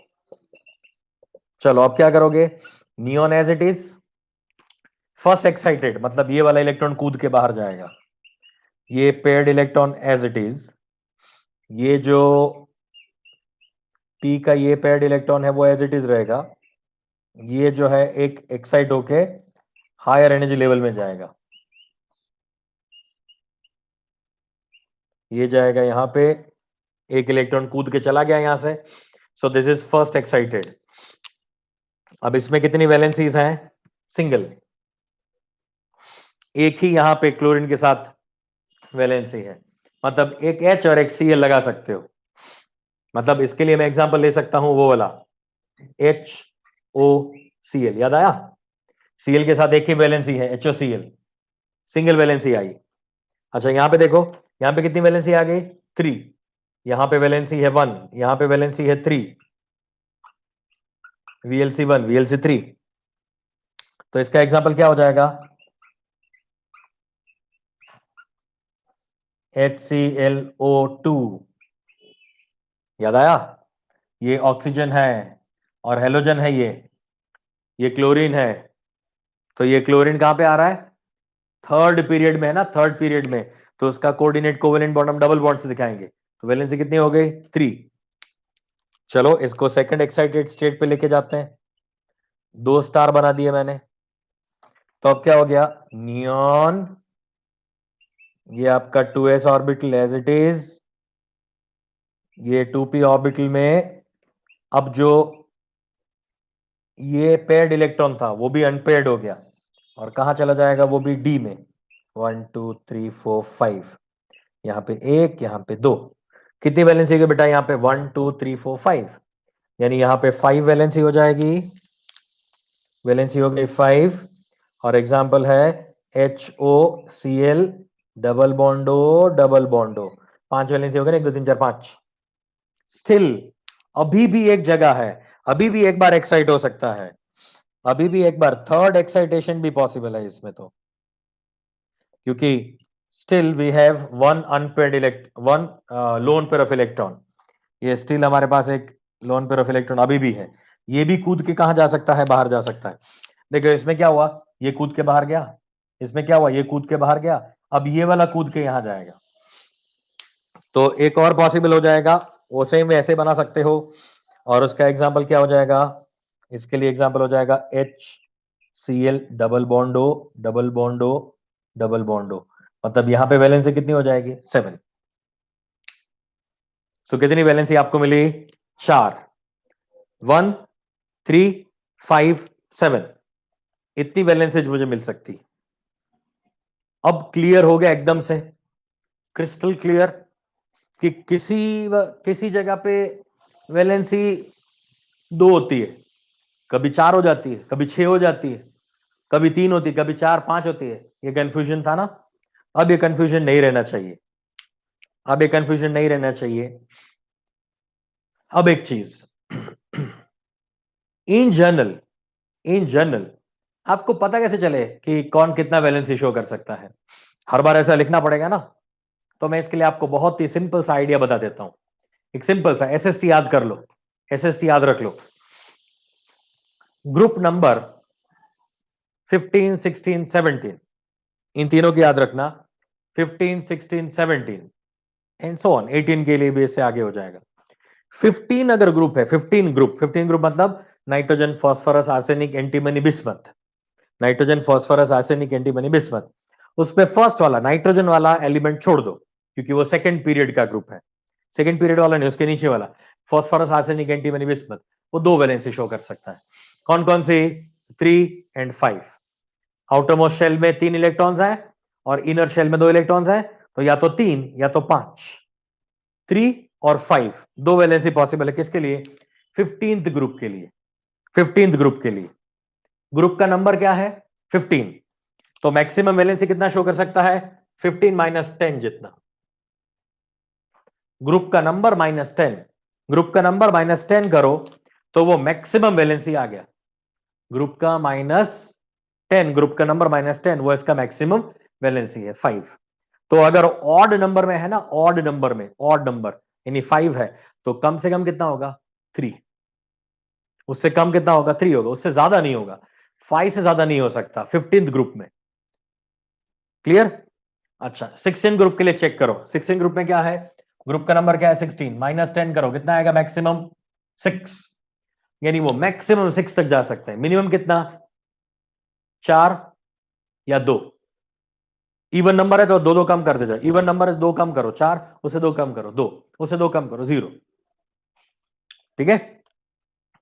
चलो अब क्या करोगे, neon as it is, first excited मतलब ये वाला इलेक्ट्रॉन कूद के बाहर जाएगा, ये paired electron as it is, ये जो p का ये पेयर्ड इलेक्ट्रॉन है वो एज इट इज रहेगा, ये जो है एक एक्साइट होके हायर एनर्जी लेवल में जाएगा, ये जाएगा यहां पे, एक इलेक्ट्रॉन कूद के चला गया यहां से, so this is first excited. अब इसमें कितनी वैलेंसीज हैं? सिंगल, एक ही यहां पे क्लोरीन के साथ वैलेंसी है, मतलब एक H और एक Cl लगा सकते हो। मतलब इसके लिए मैं एग्जांपल ले सकता हूं वो वाला HOCl, याद आया? Cl के साथ एक ही वैलेंसी है HOCl, सिंगल वैलेंसी आई। अच्छा यहां पे देखो, यहां पे कितनी वैलेंसी आ गई? 3, यहां पे वैलेंसी है 1, यहां पे वैलेंसी है 3, VLC1 VLC3, तो इसका एग्जांपल क्या हो जाएगा? HClO2, याद आया? ये ऑक्सीजन है और हेलोजन है, ये क्लोरीन है, तो ये क्लोरीन कहां पे आ रहा है? थर्ड पीरियड में है ना, थर्ड पीरियड में, तो उसका कोऑर्डिनेट कोवेलेंट बॉन्ड हम डबल बॉन्ड से दिखाएंगे, तो वैलेंसी कितनी हो गई? 3। चलो इसको सेकंड एक्साइटेड स्टेट पे लेके जाते हैं, 2 स्टार बना दिए मैंने, तो अब क्या हो गया? नियॉन, ये आपका 2s orbital as it is, ये 2p ऑर्बिटल में, अब जो ये पेयर्ड इलेक्ट्रॉन था वो भी अनपेयर्ड हो गया, और कहां चला जाएगा? वो भी डी में, 1 2 3 4 5, यहां पे 1, यहां पे 2, कितनी वैलेंसी है बेटा यहां पे? 1 2 3 4 5, यानी यहां पे 5 वैलेंसी हो जाएगी, वैलेंसी हो गई 5, और एग्जांपल है HOCl डबल बॉन्डो डबल बॉन्डो, 5 वैलेंसी हो गई, 1 2 3 4 5। स्टिल अभी भी एक जगह है, अभी भी एक बार एक्साइट हो सकता है, अभी भी एक बार थर्ड एक्साइटेशन भी पॉसिबल है इसमें, तो क्योंकि still we have one unpaired one lone pair of electron, ये स्टिल हमारे पास एक लोन पेयर ऑफ इलेक्ट्रॉन अभी भी है, ये भी कूद के कहां जा सकता है? बाहर जा सकता है। देखो इसमें क्या हुआ, ये कूद के बाहर गया, इसमें क्या हुआ? ये कूद के बाहर गया, अब ये वाला कूद के यहां जाएगा, तो एक और पॉसिबल हो जाएगा, वो सेम ऐसे बना सकते हो, और उसका एग्जाम्पल क्या हो जाएगा? इसके लिए एग्जाम्पल हो जाएगा HCl डबल बॉन्डो डबल बॉन्डो डबल बॉन्डो, मतलब यहां पे वैलेंसी कितनी हो जाएगी? 7। सो कितनी वैलेंसी आपको मिली? 4, 1 3 5 7, इतनी वैलेंसी मुझे मिल सकती। अब क्लियर हो गया एकदम से, क्रिस्टल क्लियर, कि किसी जगह पे वैलेंसी 2 होती है, कभी 4 हो जाती है, कभी 6 हो जाती है, कभी 3 होती है, कभी 4 5 होती है, ये कंफ्यूजन था ना। अब ये कंफ्यूजन नहीं रहना चाहिए, अब ये कंफ्यूजन नहीं रहना चाहिए। अब एक चीज, इन जनरल आपको पता कैसे चले कि कौन कितना वैलेंसी शो कर सकता है? हर बार ऐसा लिखना पड़ेगा ना, तो मैं इसके लिए आपको बहुत ही सिंपल सा आइडिया बता देता हूं, एक सिंपल सा एसएसटी याद कर लो, एसएसटी याद रख लो, ग्रुप नंबर 15 16 17, इन तीनों की याद रखना, 15 16 17 एंड सो ऑन, 18 के लिए भी इससे आगे हो जाएगा। 15 अगर ग्रुप है, 15 ग्रुप मतलब nitrogen phosphorus arsenic antimony bismuth, nitrogen phosphorus arsenic antimony bismuth, उसमें फर्स्ट वाला नाइट्रोजन वाला एलिमेंट छोड़ दो, क्योंकि वो सेकंड पीरियड का ग्रुप है, सेकंड पीरियड वाला नहीं, उसके नीचे वाला फॉस्फोरस आर्सेनिक एंटीमनी बिस्मथ, वो 2 वैलेंसी शो कर सकता है। कौन कौन सी? 3 एंड 5, आउटर मोस्ट शेल में 3 इलेक्ट्रॉन्स हैं और इनर शेल में 2 इलेक्ट्रॉन्स हैं, तो या तो 3 या तो 5, 3 और 5, 2 वैलेंसी पॉसिबल है किसके लिए? 15th ग्रुप के लिए, 15th ग्रुप के लिए, ग्रुप का नंबर क्या है? 15, तो मैक्सिमम वैलेंसी कितना शो कर सकता है? 15 माइनस 10 जितना, ग्रुप का नंबर माइनस 10, ग्रुप का नंबर माइनस 10 करो तो वो मैक्सिमम वैलेंसी आ गया, ग्रुप का -10, ग्रुप का नंबर -10, वो इसका मैक्सिमम वैलेंसी है 5। तो अगर ऑड नंबर में है ना, ऑड नंबर में, ऑड नंबर यानी 5 है, तो कम से कम कितना होगा? 3, उससे कम कितना होगा? 3 होगा, उससे ज्यादा नहीं होगा, 5 से ज्यादा नहीं हो सकता 15th ग्रुप में। क्लियर? अच्छा, 16 ग्रुप के लिए चेक करो। 16 ग्रुप में क्या है? ग्रुप का नंबर क्या है? 16 माइनस 10 करो, कितना आएगा? मैक्सिमम 6, यानी वो मैक्सिमम 6 तक जा सकते हैं। मिनिमम कितना? 4 या 2। इवन नंबर है तो दो दो कम करते जाओ, इवन नंबर है दो कम करो, 4 उसे दो कम करो, 2 उसे दो कम करो, 0। ठीक है,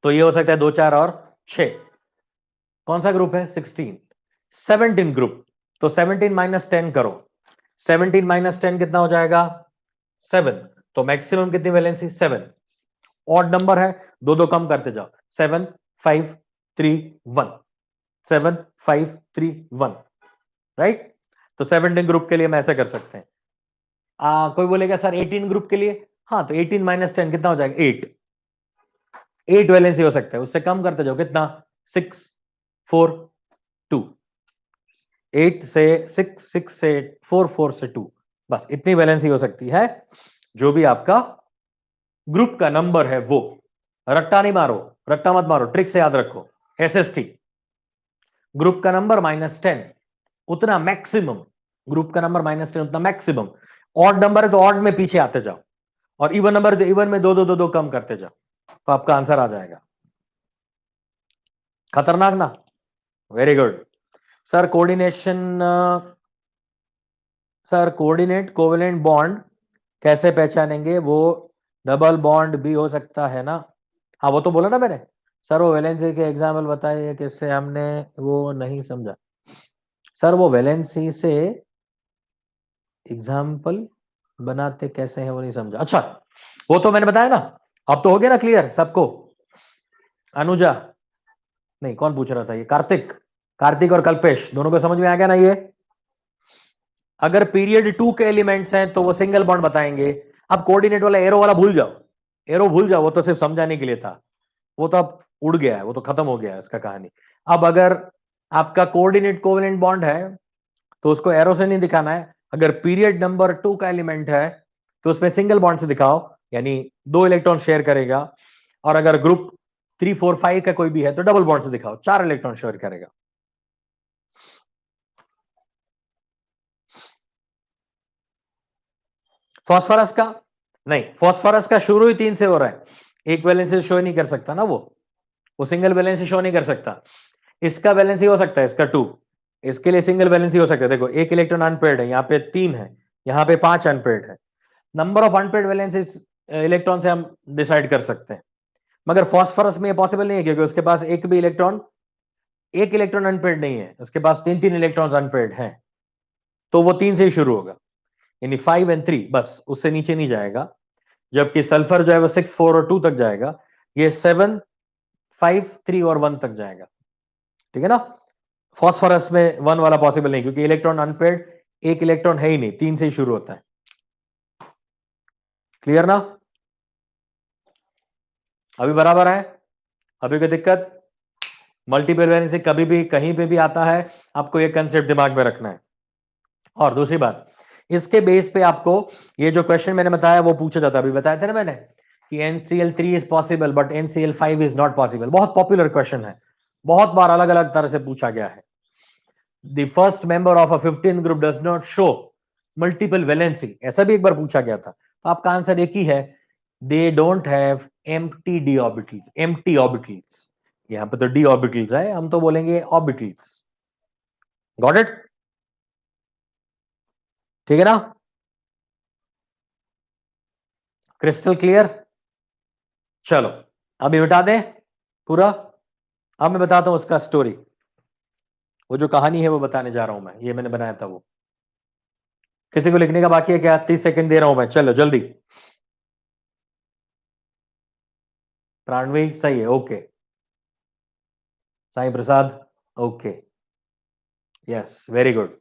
तो ये हो सकता है 2 4 और 6। कौन सा ग्रुप है? 16। 17 ग्रुप, तो 17 माइनस 10 करो, 17 माइनस 10 कितना हो जाएगा? 7। तो मैक्सिमम कितनी वैलेंसी? 7। ऑड नंबर है, दो दो कम करते जाओ, 7 5 3 1, 7 5 3 1, राइट? तो 17 ग्रुप के लिए हम ऐसा कर सकते हैं। कोई बोलेगा सर 18 ग्रुप के लिए, हाँ तो 18 माइनस 10 कितना हो जाएगा? 8। 8 वैलेंसी हो सकता है, उससे कम करते जाओ, कितना? 6 4 2। 8 से 6, 6 से 4, 4 से 2, बस इतनी वैलेंसी हो सकती है। जो भी आपका ग्रुप का नंबर है वो, रट्टा नहीं मारो, रट्टा मत मारो, ट्रिक से याद रखो। एसएसटी ग्रुप का नंबर -10, उतना मैक्सिमम। ग्रुप का नंबर -10 उतना मैक्सिमम। ऑड नंबर है तो ऑड में पीछे आते जाओ, और इवन नंबर है तो इवन में दो दो दो दो कम करते जाओ, तो आपका आंसर आ जाएगा। खतरनाक ना? Very good. Sir coordination, sir coordinate covalent bond कैसे पहचानेंगे? वो डबल बॉन्ड भी हो सकता है ना? हाँ वो तो बोला ना मैंने। सर वो वैलेंसी के एग्जाम्पल बताइए, किससे? हमने वो नहीं समझा सर, वो वैलेंसी से एग्जाम्पल बनाते कैसे हैं वो नहीं समझा। अच्छा, वो तो मैंने बताया ना। अब तो हो गया ना क्लियर सबको? अनुजा नहीं, कौन पूछ रहा था? ये कार्तिक। कार्तिक और कल्पेश दोनों को समझ में आ गया ना ये? अगर पीरियड 2 के एलिमेंट्स हैं तो वो सिंगल बॉन्ड बताएंगे। अब कोऑर्डिनेट वाला एरो वाला भूल जाओ, एरो भूल जाओ, वो तो सिर्फ समझाने के लिए था, वो तो अब उड़ गया है, वो तो खत्म हो गया है उसका कहानी। अब अगर आपका कोऑर्डिनेट कोवेलेंट बॉन्ड है तो उसको एरो से नहीं दिखाना है। अगर पीरियड नंबर 2 का एलिमेंट है तो उसमें सिंगल बॉन्ड से दिखाओ, यानी 2 इलेक्ट्रॉन शेयर करेगा। और अगर ग्रुप 3 4 5 का कोई भी है तो डबल बॉन्ड से दिखाओ, 4 इलेक्ट्रॉन शेयर करेगा। फास्फोरस का नहीं, फास्फोरस का शुरू ही 3 से हो रहा है, एक वैलेंस से शो नहीं कर सकता ना वो सिंगल वैलेंस से शो नहीं कर सकता। इसका वैलेंस ही हो सकता है, इसका 2, इसके लिए सिंगल वैलेंस ही हो सकता है। देखो एक इलेक्ट्रॉन अनपेयर्ड है, यहाँ पे 3 है, यहाँ पे 5 अनपेयर्ड है। Number of unpaired valencies electron से हम डिसाइड कर सकते हैं, मगर फास्फोरस में ये पॉसिबल नहीं है, क्योंकि उसके पास एक इलेक्ट्रॉन अनपेयर्ड नहीं है, उसके पास 3 3 इलेक्ट्रॉन्स अनपेयर्ड हैं, तो वो 3 से ही शुरू होगा, यानी 5 और 3, बस उससे नीचे नहीं जाएगा। जबकि सल्फर जो है वो 6 4 और 2 तक जाएगा, ये 7 5 3 और 1 तक जाएगा। ठीक है ना? फास्फोरस में 1 वाला पॉसिबल नहीं, क्योंकि इलेक्ट्रॉन अनपेयर्ड एक इलेक्ट्रॉन है ही नहीं, 3 से ही शुरू होता है। क्लियर ना? अभी बराबर है? अभी कोई दिक्कत? मल्टीपल वैलेंसी कभी भी कहीं पे भी आता है, आपको ये कंसेप्ट दिमाग में रखना है। और दूसरी बात, इसके बेस पे आपको ये जो क्वेश्चन मैंने बताया वो पूछा जाता है। अभी बताया था ना मैंने कि NCl3 is possible but NCl5 is not possible. बहुत पॉपुलर क्वेश्चन है, बहुत बार अलग अलग तरह से पूछा गया है। The first member of a 15 group does not show multiple valency, ऐसा भी एक बार पूछा गया था। तो आपका आंसर एक ही है, they don't have empty D orbitals, empty orbitals. यहां पे तो डी ऑर्बिटल्स है, हम तो बोलेंगे ऑर्बिटल्स। Got it? ठीक है ना? Crystal clear? चलो अभी बता दें पूरा। अब मैं बताता हूं उसका स्टोरी, वो जो कहानी है वो बताने जा रहा हूं मैं, ये मैंने बनाया था वो। किसी को लिखने का बाकी है क्या? 30 सेकंड दे रहा हूं मैं, चलो जल्दी। प्राणवी सही है, okay. Sai Prasad okay, yes very good.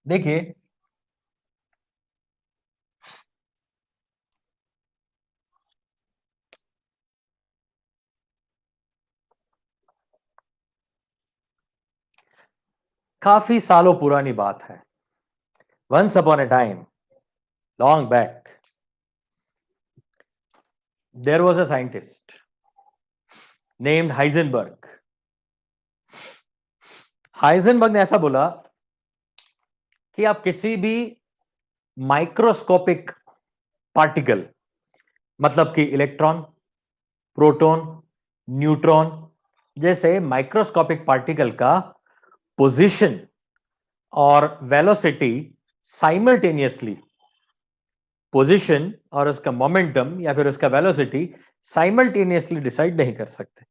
देखिए काफी सालों पुरानी बात है। Once upon a time, long back, there was a scientist named Heisenberg. Heisenberg ने ऐसा बोला कि आप किसी भी माइक्रोस्कोपिक पार्टिकल, मतलब कि इलेक्ट्रॉन, प्रोटॉन, न्यूट्रॉन जैसे माइक्रोस्कोपिक पार्टिकल का पोजीशन और वेलोसिटी साइमल्टेनियसली, पोजीशन और उसका मोमेंटम या फिर उसका वेलोसिटी साइमल्टेनियसली डिसाइड नहीं कर सकते।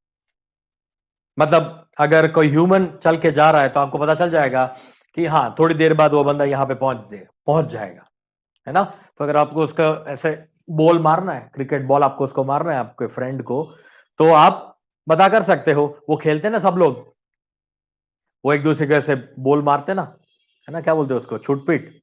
मतलब अगर कोई ह्यूमन चल के जा रहा है तो आपको पता चल जाएगा कि हाँ थोड़ी देर बाद वो बंदा यहां पे पहुंच जाएगा, है ना। तो अगर आपको उसका ऐसे बॉल मारना है, क्रिकेट बॉल आपको उसको मारना है आपके फ्रेंड को, तो आप बता कर सकते हो। वो खेलते हैं ना सब लोग, वो एक दूसरे के से बॉल मारते ना, है ना, क्या बोलते हैं उसको, छुटपीट,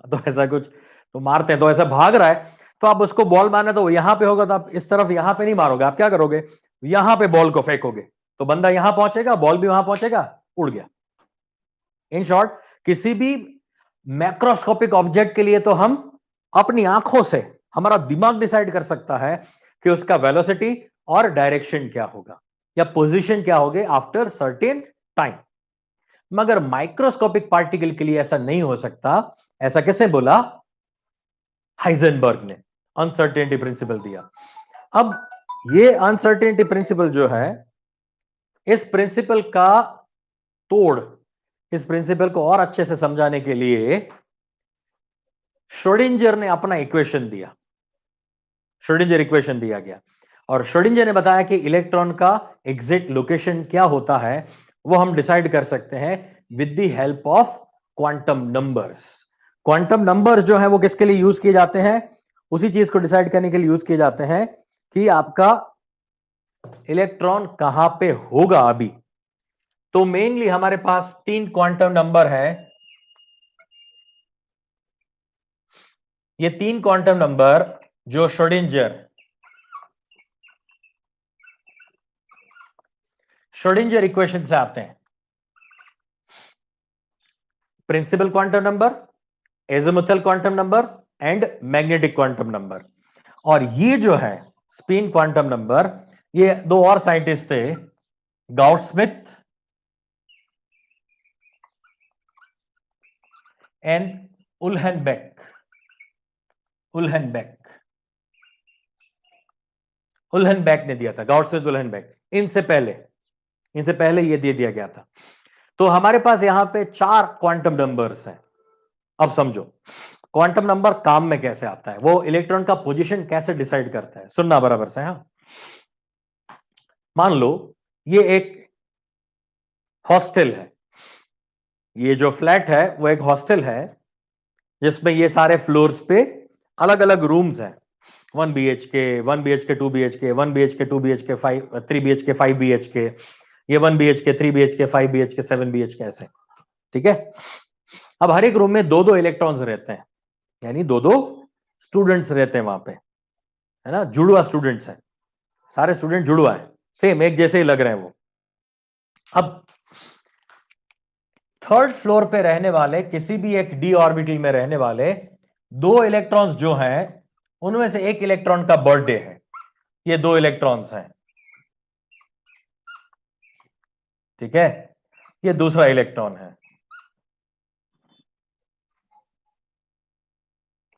तो ऐसा कुछ तो मारते हैं। तो ऐसा भाग रहा है तो आप उसको बॉल मारना, तो यहां पे होगा तो आप इस तरफ यहां पे नहीं मारोगे, आप क्या करोगे, यहां पे बॉल को फेंकोगे, तो बंदा यहां पहुंचेगा, बॉल भी वहां पहुंचेगा, उड़ गया। इन शॉर्ट, किसी भी मैक्रोस्कोपिक ऑब्जेक्ट के लिए तो हम अपनी आंखों से, हमारा दिमाग डिसाइड कर सकता है कि उसका वेलोसिटी और डायरेक्शन क्या होगा या पोजीशन क्या होगी आफ्टर सर्टेन टाइम। मगर माइक्रोस्कोपिक पार्टिकल के लिए ऐसा नहीं हो सकता। ऐसा किसने बोला, हाइजेनबर्ग ने अनसर्टेनिटी प्रिंसिपल दिया। अब ये अनसर्टेनिटी प्रिंसिपल जो है, इस प्रिंसिपल का तोड़, इस प्रिंसिपल को और अच्छे से समझाने के लिए श्रोडिंजर ने अपना इक्वेशन दिया, श्रोडिंजर इक्वेशन दिया गया, और श्रोडिंजर ने बताया कि इलेक्ट्रॉन का एग्जैक्ट लोकेशन क्या होता है वो हम डिसाइड कर सकते हैं with the help of quantum numbers. Quantum number जो है वो किसके लिए यूज किए जाते हैं, उसी चीज को डिसाइड करने के लिए यूज किए जाते हैं कि आपका इलेक्ट्रॉन कहां पे होगा अभी। तो मेनली हमारे पास 3 क्वांटम नंबर है। ये 3 क्वांटम नंबर जो श्रोडिंजर इक्वेशन से आते हैं, principal quantum number, azimuthal quantum number and magnetic quantum number. और ये जो है स्पिन क्वांटम नंबर, ये दो और साइंटिस्ट थे, गाउड स्मिथ एंड उल्हनबेक। उल्हनबेक उल्हनबेक ने दिया था, गाउड स्मिथ, उल्हनबेक, इनसे पहले ये दे दिया गया था। तो हमारे पास यहां पे 4 क्वांटम नंबर्स हैं। अब समझो क्वांटम नंबर काम में कैसे आता है, वो इलेक्ट्रॉन का पोजीशन कैसे डिसाइड करता है, सुनना बराबर से। हाँ, मान लो ये एक हॉस्टल है, ये जो फ्लैट है वो एक हॉस्टल है, जिसमें ये सारे फ्लोर्स पे अलग अलग रूम्स हैं, 1 BHK, 1 BHK, 2 BHK, 1 BHK, 2 BHK, 5, 3 BHK, 5 BHK, ये 1 BHK, 3 BHK, 5 BHK, 7 BHK, ऐसे। ठीक है। अब हर एक रूम में दो दो इलेक्ट्रॉन्स रहते हैं, यानी दो दो स्टूडेंट्स रहते हैं वहां पे, है ना, जुड़वा स्टूडेंट्स हैं, सारे स्टूडेंट जुड़वा है, सेम एक जैसे ही लग रहे हैं वो। अब थर्ड फ्लोर पे रहने वाले किसी भी एक डी ऑर्बिटल में रहने वाले दो इलेक्ट्रॉन्स जो हैं, उनमें से एक इलेक्ट्रॉन का बर्थडे है, ये दो इलेक्ट्रॉन्स हैं। ठीक है, ये दूसरा इलेक्ट्रॉन है।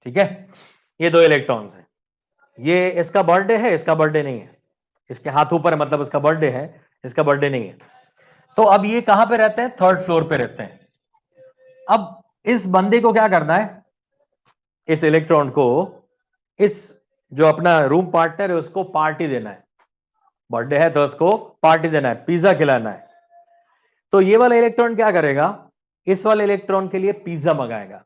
ठीक है, ये दो इलेक्ट्रॉन्स हैं, ये इसका बर्थडे है, इसका बर्थडे नहीं है, इसके हाथ ऊपर है मतलब इसका बर्थडे है, इसका बर्थडे नहीं है। तो अब ये कहां पे रहते हैं, थर्ड फ्लोर पे रहते हैं। अब इस बंदे को क्या करना है, इस इलेक्ट्रॉन को, इस जो अपना रूम पार्टनर है उसको पार्टी देना है, बर्थडे है तो उसको पार्टी देना है, पिज्जा खिलाना है। तो ये वाला इलेक्ट्रॉन क्या करेगा, इस वाले इलेक्ट्रॉन के लिए पिज्जा मंगाएगा,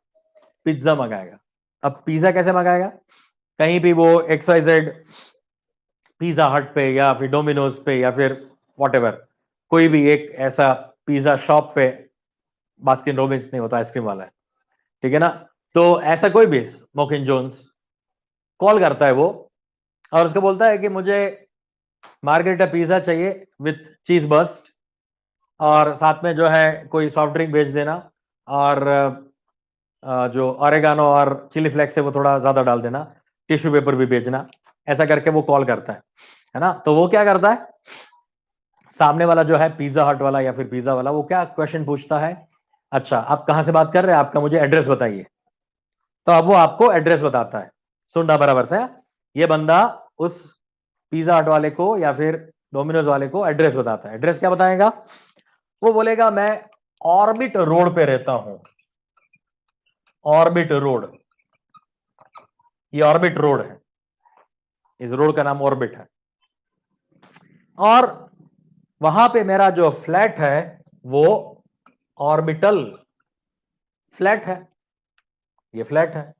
पिज्जा मंगाएगा। अब पिज्जा कैसे मंगाएगा, कहीं भी वो XYZ पिज्जा हट पे या फिर डोमिनोज पे या फिर वॉटेवर, कोई भी एक ऐसा पिज्जा शॉप पे, बास्किन रॉबिन्स नहीं होता, आइसक्रीम वाला है, ठीक है ना। तो ऐसा कोई भी स्मोकिंग जोन्स कॉल करता है वो, और उसको बोलता है कि मुझे मार्गरेटा पिज्जा चाहिए विथ चीज बर्स्ट, और साथ में जो है कोई सॉफ्ट ड्रिंक भेज देना, और जो ऑरेगानो और चिली फ्लेक्स है वो थोड़ा ज्यादा डाल देना, टिश्यू पेपर भी भेजना। ऐसा करके वो कॉल करता है ना। तो वो क्या करता है, सामने वाला जो है पिज्जा हट वाला या फिर पिज्जा वाला, वो क्या क्वेश्चन पूछता है, अच्छा आप कहां से बात कर रहे हैं, आपका मुझे एड्रेस बताइए। तो अब वो आपको एड्रेस बताता है, सुनना बराबर से। ये बंदा उस पिज्जा हट वाले को या फिर डोमिनोज वाले को एड्रेस बताता है। एड्रेस क्या बताएगा, वो बोलेगा मैं ऑर्बिट रोड पे रहता हूं। ऑर्बिट रोड, ये ऑर्बिट रोड है, इस रोड का नाम ऑर्बिट है, और वहां पे मेरा जो फ्लैट है वो ऑर्बिटल फ्लैट है, ये फ्लैट है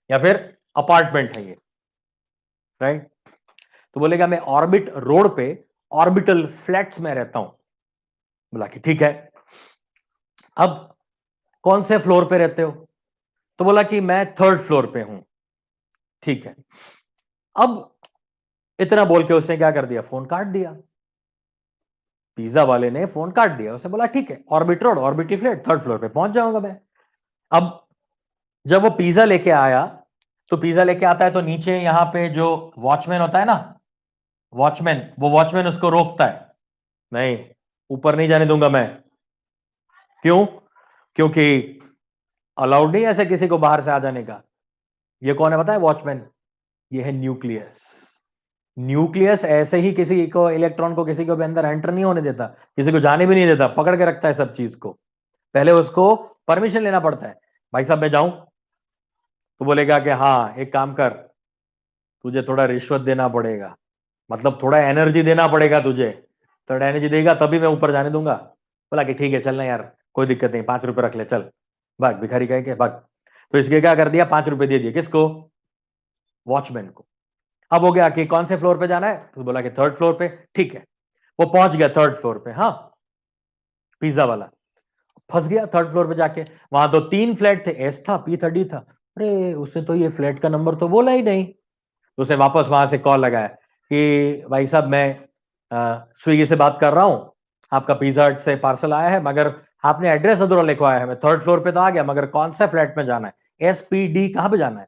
या फिर अपार्टमेंट है ये, राइट। तो बोलेगा मैं ऑर्बिट रोड पे ऑर्बिटल फ्लैट्स में रहता हूं। बोला कि ठीक है, अब कौन से फ्लोर पे रहते हो, तो बोला कि मैं थर्ड फ्लोर पे हूं। ठीक है, अब इतना बोल के उसने क्या कर दिया, फोन काट दिया। पिज्जा वाले ने फोन काट दिया, उसे बोला ठीक है, ऑर्बिट रोड ऑर्बिटी फ्लैट थर्ड फ्लोर पे पहुंच जाऊंगा मैं। अब जब वो पिज्जा लेके आया, तो पिज्जा लेके आता है तो नीचे यहां पे जो वॉचमैन होता है ना, वॉचमैन, वो वॉचमैन उसको रोकता है, नहीं ऊपर नहीं जाने दूंगा मैं। क्यों, क्योंकि अलाउड नहीं ऐसे किसी को बाहर से आ जाने का। ये कौन है पता है, वॉचमैन, ये है न्यूक्लियस। न्यूक्लियस ऐसे ही किसी को, इलेक्ट्रॉन को किसी को भी अंदर एंटर नहीं होने देता, किसी को जाने भी नहीं देता, पकड़ के रखता है सब चीज को। पहले उसको परमिशन लेना पड़ता है, भाई साहब मैं जाऊं, तो बोलेगा कि हाँ एक काम कर, तुझे थोड़ा रिश्वत देना पड़ेगा, मतलब थोड़ा एनर्जी देना पड़ेगा तुझे, थोड़ा एनर्जी देगा तभी मैं ऊपर जाने दूंगा। बोला कि ठीक है चलना यार, कोई दिक्कत नहीं, 5 रुपए रख ले चल, भाग भिखारी कह के भाग। तो इसके क्या कर दिया, 5 रुपए दे दिए, किसको, वॉचमैन को। अब हो गया कि कौन से फ्लोर पे जाना है, तो बोला कि थर्ड फ्लोर पे। ठीक है, वो पहुंच गया थर्ड फ्लोर पे, हाँ पिज्जा वाला फंस गया थर्ड फ्लोर पे जाके। वहां तो 3 फ्लैट थे, एस था, पी था, डी था। अरे उसने तो ये फ्लैट का नंबर तो बोला ही नहीं। तो उसे वापस वहां से कॉल लगाया कि भाई साहब मैं स्विगी से बात कर रहा हूं, आपका पिज्जा हट से पार्सल आया है, मगर आपने एड्रेस अधूरा लिखवाया है, मैं थर्ड फ्लोर पे तो आ गया, मगर कौन सा फ्लैट में जाना है, एस पी डी कहां पे जाना है।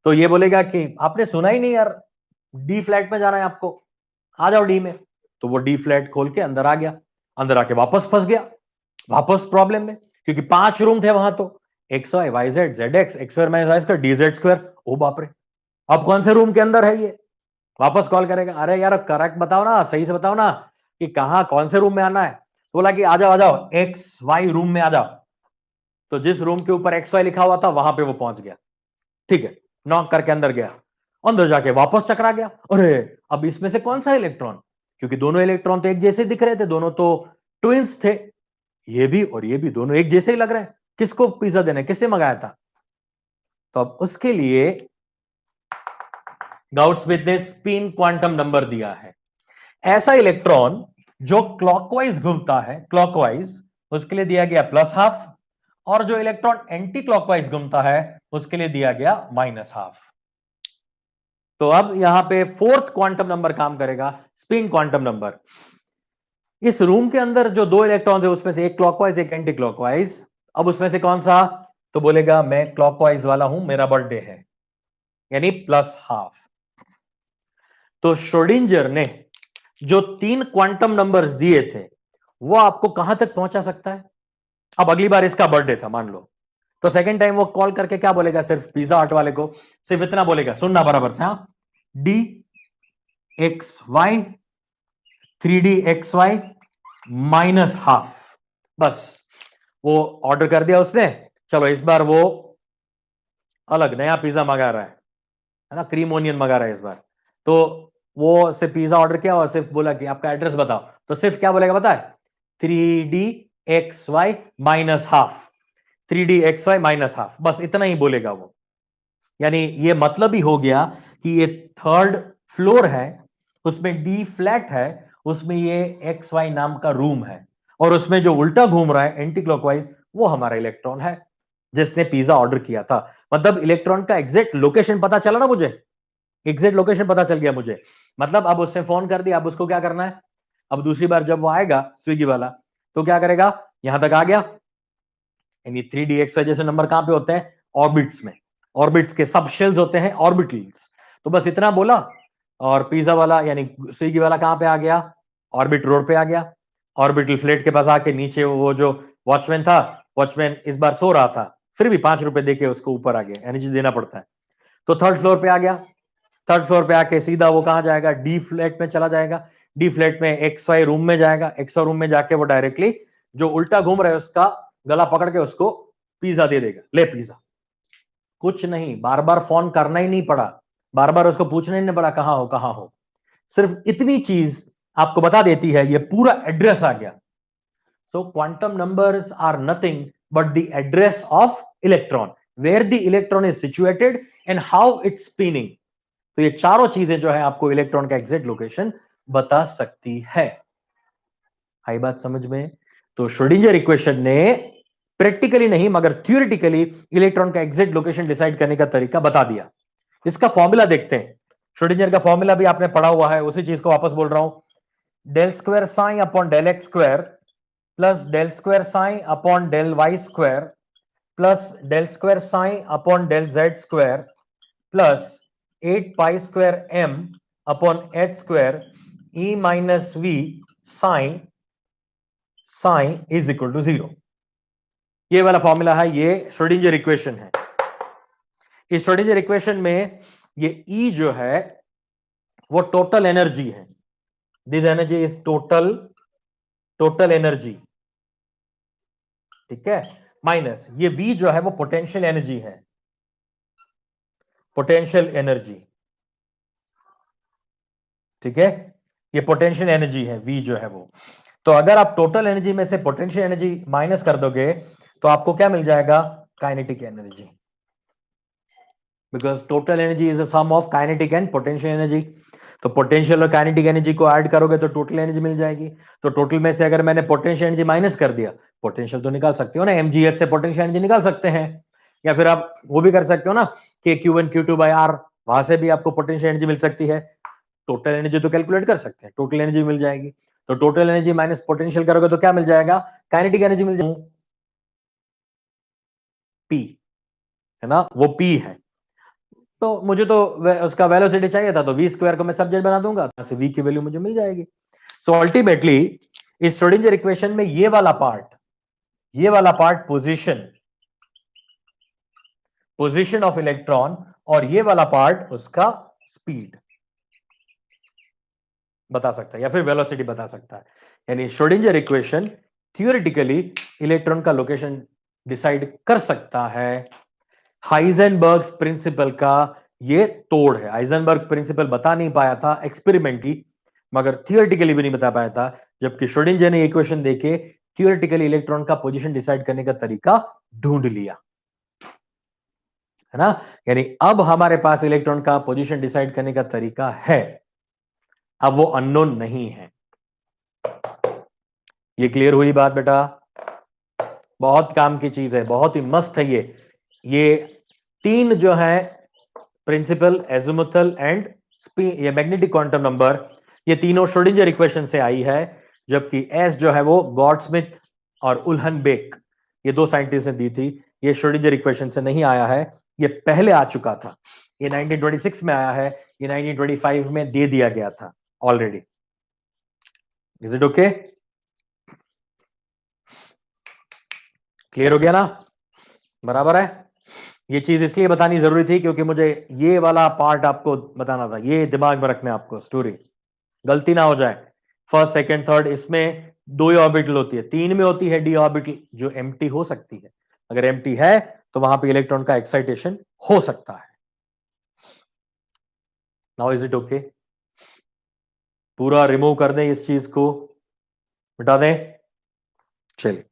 तो ये बोलेगा कि आपने सुना ही नहीं यार, डी फ्लैट में जाना है आपको, आ जाओ डी में। तो वो डी फ्लैट खोल के अंदर आ गया, अंदर आके वापस फंस गया, वापस प्रॉब्लम में, क्योंकि 5 रूम थे वहां तो, X Y Y Z Z X X square minus Y square D Z square. ओ बाप रे, अब कौन से रूम के अंदर है ये, वापस कॉल करेगा, अरे यार करेक्ट बताओ ना, सही से बताओ ना कि कहां कौन से रूम में आना है। तो बोला कि आ जाओ एक्स वाई रूम में आ जाओ। तो जिस रूम के ऊपर एक्स वाई लिखा हुआ था वहां पे वो पहुंच गया। ठीक है, नॉक करके अंदर गया, अंदर जाके वापस चकरा गया, अरे अब इसमें से कौन सा इलेक्ट्रॉन, क्योंकि दोनों इलेक्ट्रॉन तो एक जैसे दिख रहे थे, दोनों तो ट्विंस थे, ये भी और ये भी दोनों एक जैसे ही लग रहे हैं, किसको पिज्जा देना है, किससे मंगाया था। तो अब उसके लिए गाउड्स ने स्पिन क्वांटम नंबर दिया है। ऐसा इलेक्ट्रॉन जो क्लॉकवाइज घूमता है, क्लॉकवाइज, उसके लिए दिया गया +½ और जो इलेक्ट्रॉन एंटी क्लॉकवाइज घूमता है उसके लिए दिया गया -½ तो अब यहां पे फोर्थ क्वांटम नंबर काम करेगा, स्पिन क्वांटम नंबर। इस रूम के अंदर जो 2 इलेक्ट्रॉन है उसमें से एक क्लॉकवाइज एक एंटी क्लॉकवाइज, अब उसमें से कौन सा, तो बोलेगा मैं क्लॉकवाइज वाला हूं, मेरा बर्थडे है, यानी +½ तो श्रोडिंजर ने जो 3 क्वांटम नंबर्स दिए थे वो आपको कहां तक पहुंचा सकता है। अब अगली बार इसका बर्थडे था मान लो, तो सेकंड टाइम वो कॉल करके क्या बोलेगा, सिर्फ पिज्जा हट वाले को सिर्फ इतना बोलेगा, सुनना बराबर से, हाँ, D x Y 3D XY -½ बस वो ऑर्डर कर दिया उसने। चलो इस बार वो अलग नया पिज्जा मंगा रहा है ना, क्रीम ओनियन मंगा रहा है इस बार। तो वो सिर्फ पिज्जा ऑर्डर किया और सिर्फ बोला कि आपका एड्रेस बताओ, तो सिर्फ क्या बोलेगा पता है, 3D XY -½ 3D XY -½ बस इतना ही बोलेगा वो। यानी ये मतलब ही हो गया कि ये थर्ड फ्लोर है, उसमें डी फ्लैट है, उसमें ये एक्स वाई नाम का रूम है, और उसमें जो उल्टा घूम रहा है एंटी क्लॉकवाइज वो हमारा इलेक्ट्रॉन है। जिसने पिज्जा ऑर्डर किया था। मतलब इलेक्ट्रॉन का एग्जैक्ट लोकेशन पता चला ना मुझे, एग्जैक्ट लोकेशन पता चल गया मुझे। मतलब अब उसने फोन कर दिया, अब उसको क्या करना है, अब दूसरी बार जब वो आएगा स्विगी वाला, तो क्या करेगा, यहां तक आ गया, यानी 3dx जैसे नंबर कहां पे होते हैं, ऑर्बिट्स में, ऑर्बिट्स के सब शेल्स होते हैं ऑर्बिटल्स। तो बस इतना बोला, और पिज्जा वाला यानी स्विगी वाला कहां पे आ गया, ऑर्बिट रोड पे आ गया। ऑर्बिटल फ्लेट के पास आके नीचे वो जो वॉचमैन था, वॉचमैन इस बार सो रहा था, फिर भी 5 रुपए देके उसको ऊपर आ गया, एनर्जी देना पड़ता है। तो थर्ड फ्लोर पे आ गया, थर्ड फ्लोर पे आके सीधा वो कहां जाएगा, डी फ्लैट में चला जाएगा। डी फ्लैट में एक्स वाई रूम में जाएगा, एक्स वाई रूम में जाके वो डायरेक्टली जो उल्टा घूम रहा है उसका गला पकड़ के उसको पिज्जा दे देगा, ले पिज्जा। कुछ नहीं, बार बार फोन करना ही नहीं पड़ा, बार बार उसको पूछना ही नहीं पड़ा कहां हो कहां हो, सिर्फ इतनी चीज आपको बता देती है, ये पूरा एड्रेस आ गया। So quantum numbers are nothing but the address of electron, where the electron is situated and how it's spinning. तो ये चारों चीजें जो है आपको इलेक्ट्रॉन का एग्जैक्ट लोकेशन बता सकती है। आई बात समझ में? तो श्रोडिंगर इक्वेशन ने प्रैक्टिकली नहीं मगर थ्योरेटिकली इलेक्ट्रॉन का एग्जैक्ट लोकेशन डिसाइड करने का तरीका बता दिया। इसका फॉर्मूला देखते हैं, श्रोडिंगर का फॉर्मूला भी आपने पढ़ा हुआ है, उसी चीज को वापस बोल रहा हूं। Del square psi upon del x square plus del square psi upon del y square plus del square psi upon del z square plus 8 pi square m upon h square E minus V psi psi is equal to 0। ये वाला formula है, ये Schrodinger equation है। इस Schrodinger equation में ये ई जो है वो टोटल एनर्जी है, this energy is total, total energy, ठीक है, माइनस ये वी जो है वो पोटेंशियल एनर्जी है, पोटेंशियल एनर्जी, ठीक है, ये पोटेंशियल एनर्जी है वी जो है वो। तो अगर आप टोटल एनर्जी में से पोटेंशियल एनर्जी माइनस कर दोगे तो आपको क्या मिल जाएगा, kinetic energy, because total energy is a sum of kinetic and potential energy. तो पोटेंशियल और काइनेटिक एनर्जी को ऐड करोगे तो टोटल एनर्जी मिल जाएगी। तो टोटल में से अगर मैंने पोटेंशियल एनर्जी माइनस कर दिया, पोटेंशियल तो निकाल सकते हो ना, एमजीएफ से पोटेंशियल एनर्जी निकाल सकते हैं, या फिर आप वो भी कर सकते हो ना कि Q1 Q2 बाय आर, वहां से भी आपको पोटेंशियल एनर्जी मिल सकती है। टोटल एनर्जी तो कैलकुलेट कर सकते हैं, टोटल एनर्जी मिल जाएगी। तो टोटल एनर्जी माइनस पोटेंशियल करोगे तो क्या मिल जाएगा, काइनेटिक एनर्जी मिल जाएगी, पी, है ना, वो पी है। तो मुझे तो उसका वेलोसिटी चाहिए था, तो वी स्क्वायर को मैं सब्जेक्ट बना दूंगा, तो वी की वैल्यू मुझे मिल जाएगी। सो अल्टीमेटली इस श्रोडिंगर इक्वेशन में ये वाला पार्ट, ये वाला part position, position of electron, और ये वाला पार्ट उसका स्पीड बता सकता है या फिर वेलोसिटी बता सकता है। यानी श्रोडिंगर इक्वेशन थियोरेटिकली इलेक्ट्रॉन का लोकेशन डिसाइड कर सकता है। हाइजेनबर्ग प्रिंसिपल का ये तोड़ है, हाइजेनबर्ग प्रिंसिपल बता नहीं पाया था एक्सपेरिमेंटली, मगर थियोरेटिकली भी नहीं बता पाया था, जबकि श्रोडिंगर ने इक्वेशन देके थियोरेटिकली इलेक्ट्रॉन का पोजीशन डिसाइड करने का तरीका ढूंढ लिया, है ना। यानी अब हमारे पास इलेक्ट्रॉन का पोजीशन डिसाइड करने का तरीका है, अब वो अननोन नहीं है। ये क्लियर हुई बात बेटा? बहुत काम की चीज है, बहुत ही मस्त है ये तीन जो है प्रिंसिपल, एजिमुथल एंड ये मैग्नेटिक क्वांटम नंबर, ये तीनों श्रोडिंगर इक्वेशन से आई है, जबकि एस जो है वो गॉडस्मिथ और उल्हनबेक, ये दो साइंटिस्ट ने दी थी। ये श्रोडिंगर इक्वेशन से नहीं आया है, ये पहले आ चुका था, ये 1926 में आया है, ये 1925 में दे दिया गया था already. Is it okay? Clear हो गया ना? बराबर है। ये चीज इसलिए बतानी जरूरी थी क्योंकि मुझे ये वाला पार्ट आपको बताना था, ये दिमाग में रखना है आपको, स्टोरी गलती ना हो जाए। फर्स्ट सेकंड थर्ड इसमें दो ही ऑर्बिटल होती है, तीन में होती है डी ऑर्बिटल जो एम्प्टी हो सकती है, अगर एम्प्टी है तो वहां पे इलेक्ट्रॉन का एक्साइटेशन हो सकता है। Now is it okay? पूरा रिमूव कर दें, इस चीज को मिटा दें, चलिए।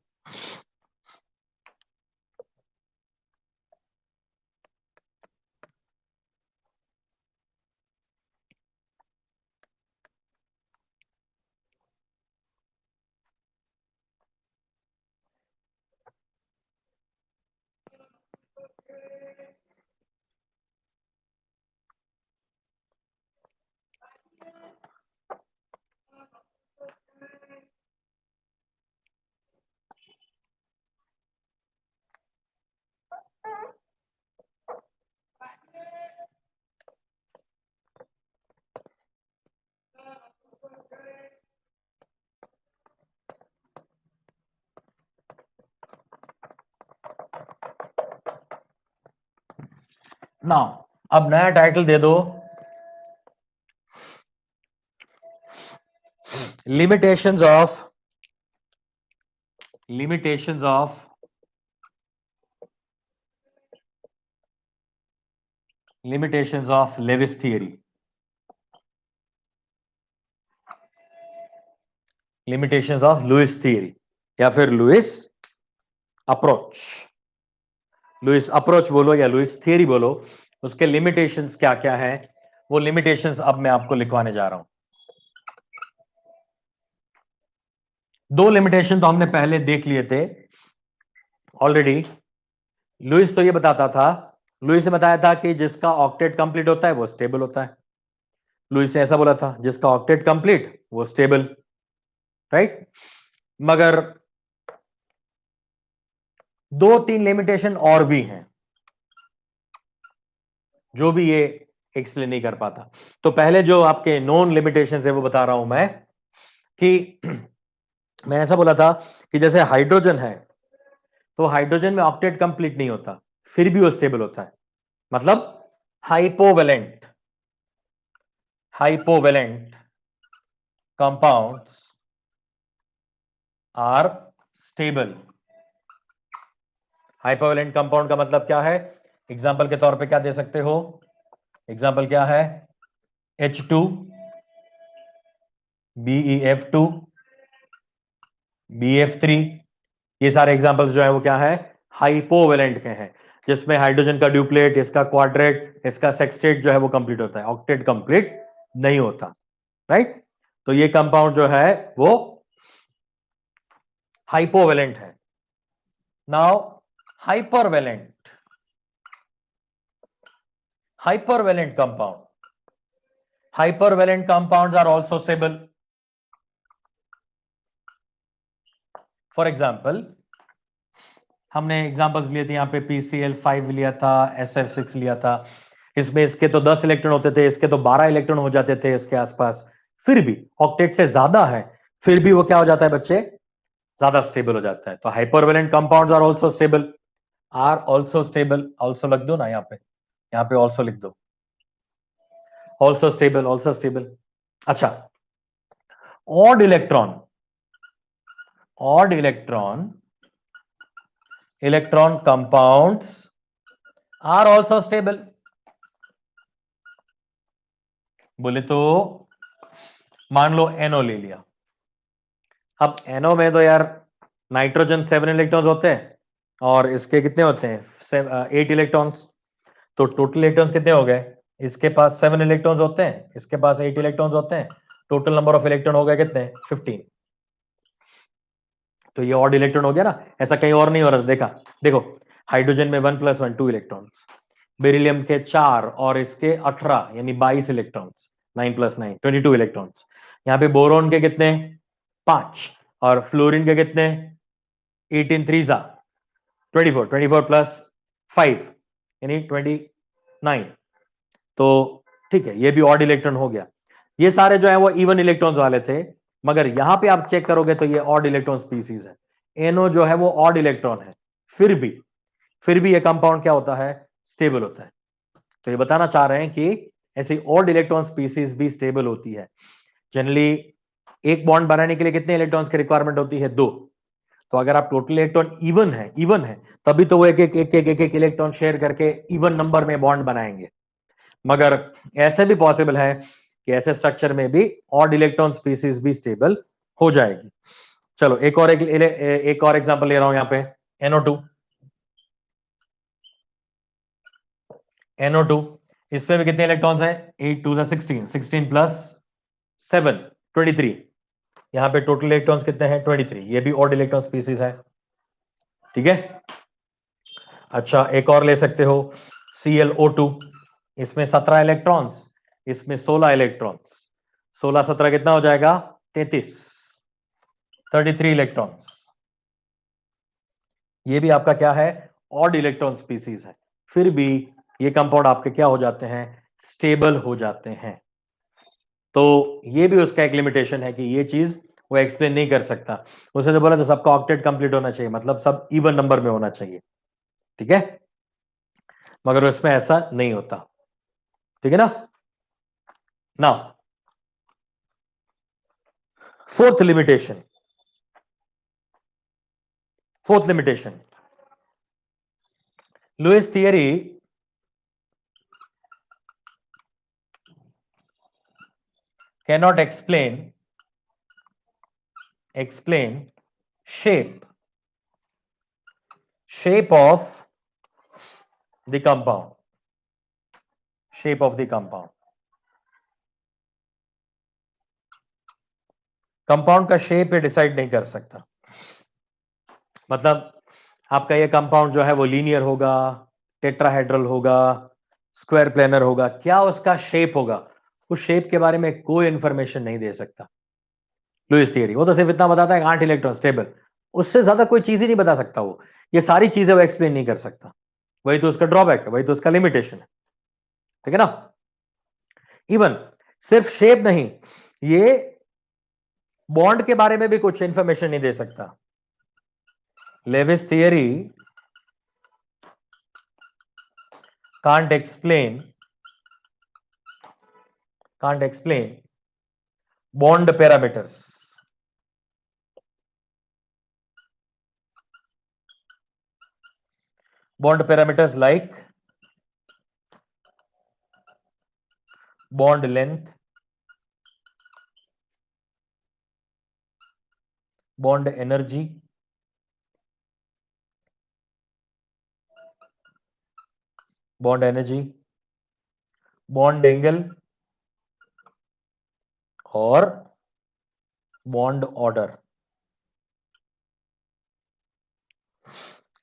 नाउ अब नया टाइटल दे दो, limitations of limitations of Lewis theory, limitations of Lewis theory या फिर लुइस अप्रोच, लुइस अप्रोच बोलो या लुइस थियरी बोलो, उसके लिमिटेशंस क्या क्या है, वो लिमिटेशंस अब मैं आपको लिखवाने जा रहा हूं। दो लिमिटेशन तो हमने पहले देख लिए थे ऑलरेडी। लुइस तो ये बताता था, लुइस ने बताया था कि जिसका ऑक्टेट कंप्लीट होता है वो स्टेबल होता है। लुइस ने ऐसा बोला था, जिसका ऑक्टेट कंप्लीट वो स्टेबल, राइट। मगर दो तीन लिमिटेशन और भी हैं जो भी ये एक्सप्लेन नहीं कर पाता। तो पहले जो आपके नॉन लिमिटेशन है वो बता रहा हूं मैं, कि मैंने ऐसा बोला था कि जैसे हाइड्रोजन है, तो हाइड्रोजन में ऑक्टेट कंप्लीट नहीं होता, फिर भी वो स्टेबल होता है। मतलब हाइपोवेलेंट हाइपोवेलेंट कंपाउंड्स आर स्टेबल। हाइपोवेलेंट कंपाउंड का मतलब क्या है? एग्जाम्पल के तौर पे क्या दे सकते हो? एग्जाम्पल क्या है? H2, BeF2, BF3, ये सारे एग्जाम्पल्स जो है वो क्या है? हाइपोवेलेंट के हैं, जिसमें हाइड्रोजन का ड्यूप्लेट, इसका क्वाड्रेट, इसका सेक्सटेट जो है वो कंप्लीट होता है, ऑक्टेट कंप्लीट नहीं होता, राइट। तो ये कंपाउंड जो है वो हाइपोवेलेंट है। Now hypervalent hypervalent compounds are also stable. For example, हमने एग्जांपल्स लिए थे यहां पे, PCl5 लिया था, SF6 लिया था। इसमें इसके तो 10 इलेक्ट्रॉन होते थे, इसके तो 12 इलेक्ट्रॉन हो जाते थे इसके आसपास, फिर भी ऑक्टेट से ज्यादा है, फिर भी वो क्या हो जाता है बच्चे? ज्यादा स्टेबल हो जाता है। तो hypervalent compounds are also stable also लग दो ना यहाँ पे ऑल्सो लिख दो, ऑल्सो स्टेबल। अच्छा, odd electron odd electron compounds are also stable. बोले तो मान लो NO ले लिया। अब NO में तो यार नाइट्रोजन 7 इलेक्ट्रॉन्स होते हैं, और इसके कितने होते हैं? 8 इलेक्ट्रॉन्स। तो टोटल इलेक्ट्रॉन्स कितने हो गए? इसके पास 7 इलेक्ट्रॉन्स होते हैं, इसके पास 8 इलेक्ट्रॉन्स होते हैं, टोटल नंबर ऑफ इलेक्ट्रॉन हो गए कितने? 15। तो ये ऑड इलेक्ट्रॉन हो गया ना, ऐसा कहीं और नहीं हो रहा। देखा, देखो, हाइड्रोजन में 1 + 1 2 इलेक्ट्रॉन्स, बेरिलियम के 4 और इसके 18 यानी 22 इलेक्ट्रॉन्स, 9 + 9 22 इलेक्ट्रॉन्स। यहाँ पे बोरोन के कितने? 5, और फ्लोरीन के कितने? 18 3 24, 24 + 5 यानी 29। तो ठीक है, ये भी ऑड इलेक्ट्रॉन हो गया। ये सारे जो है वो इवन इलेक्ट्रॉन्स वाले थे, मगर यहां पे आप चेक करोगे तो ये ऑड इलेक्ट्रॉन स्पीसीज है। एनओ जो है वो ऑड इलेक्ट्रॉन है, फिर भी ये कंपाउंड क्या होता है? स्टेबल होता है। तो ये बताना चाह रहे हैं कि ऐसी ऑड इलेक्ट्रॉन स्पीसीज भी स्टेबल होती है। जनरली एक बॉन्ड बनाने के लिए कितने इलेक्ट्रॉन्स की रिक्वायरमेंट होती है? 2। तो अगर आप टोटल इलेक्ट्रॉन इवन है तभी तो वो एक इलेक्ट्रॉन शेयर करके इवन नंबर में बॉन्ड बनाएंगे। मगर ऐसे भी पॉसिबल है कि ऐसे स्ट्रक्चर में भी ऑड इलेक्ट्रॉन स्पीसीज भी स्टेबल हो जाएगी। चलो एक और एग्जांपल ले रहा हूं यहां पे, NO2। NO2, इसमें भी कितने इलेक्ट्रॉन्स हैं? 8 2 16, 16 + 7 23। यहां पे टोटल इलेक्ट्रॉन्स कितने हैं? 23। ये भी ऑड इलेक्ट्रॉन स्पीसीज है, ठीक है। अच्छा, एक और ले सकते हो, ClO2। इसमें 17 इलेक्ट्रॉन्स, इसमें 16 इलेक्ट्रॉन्स, 16 17 कितना हो जाएगा? 33, 33 इलेक्ट्रॉन्स। ये भी आपका क्या है? ऑड इलेक्ट्रॉन स्पीसीज है, फिर भी ये कंपाउंड आपके क्या हो जाते हैं? स्टेबल हो जाते हैं। तो ये भी उसका एक लिमिटेशन है कि ये चीज वो एक्सप्लेन नहीं कर सकता। उसने तो बोला था सबका ऑक्टेट कंप्लीट होना चाहिए, मतलब सब इवन नंबर में होना चाहिए, ठीक है। मगर उसमें ऐसा नहीं होता, ठीक है ना। Now fourth limitation, Lewis theory cannot explain shape of the compound, compound का शेप ये डिसाइड नहीं कर सकता। मतलब आपका ये कंपाउंड जो है वो लीनियर होगा, टेट्राहेड्रल होगा, स्क्वायर प्लेनर होगा, क्या उसका शेप होगा, उस शेप के बारे में कोई इंफॉर्मेशन नहीं दे सकता लुईस थियरी। वो तो सिर्फ इतना बताता है 8 इलेक्ट्रॉन स्टेबल, उससे ज्यादा कोई चीज ही नहीं बता सकता वो। ये सारी चीजें वो एक्सप्लेन नहीं कर सकता, वही तो उसका ड्रॉबैक है, वही तो उसका लिमिटेशन है, ठीक है ना। इवन सिर्फ शेप नहीं, ये बॉन्ड के बारे में भी कुछ इंफॉर्मेशन नहीं दे सकता। Lewis theory can't explain bond parameters, like bond length, bond energy, bond angle और बॉन्ड ऑर्डर।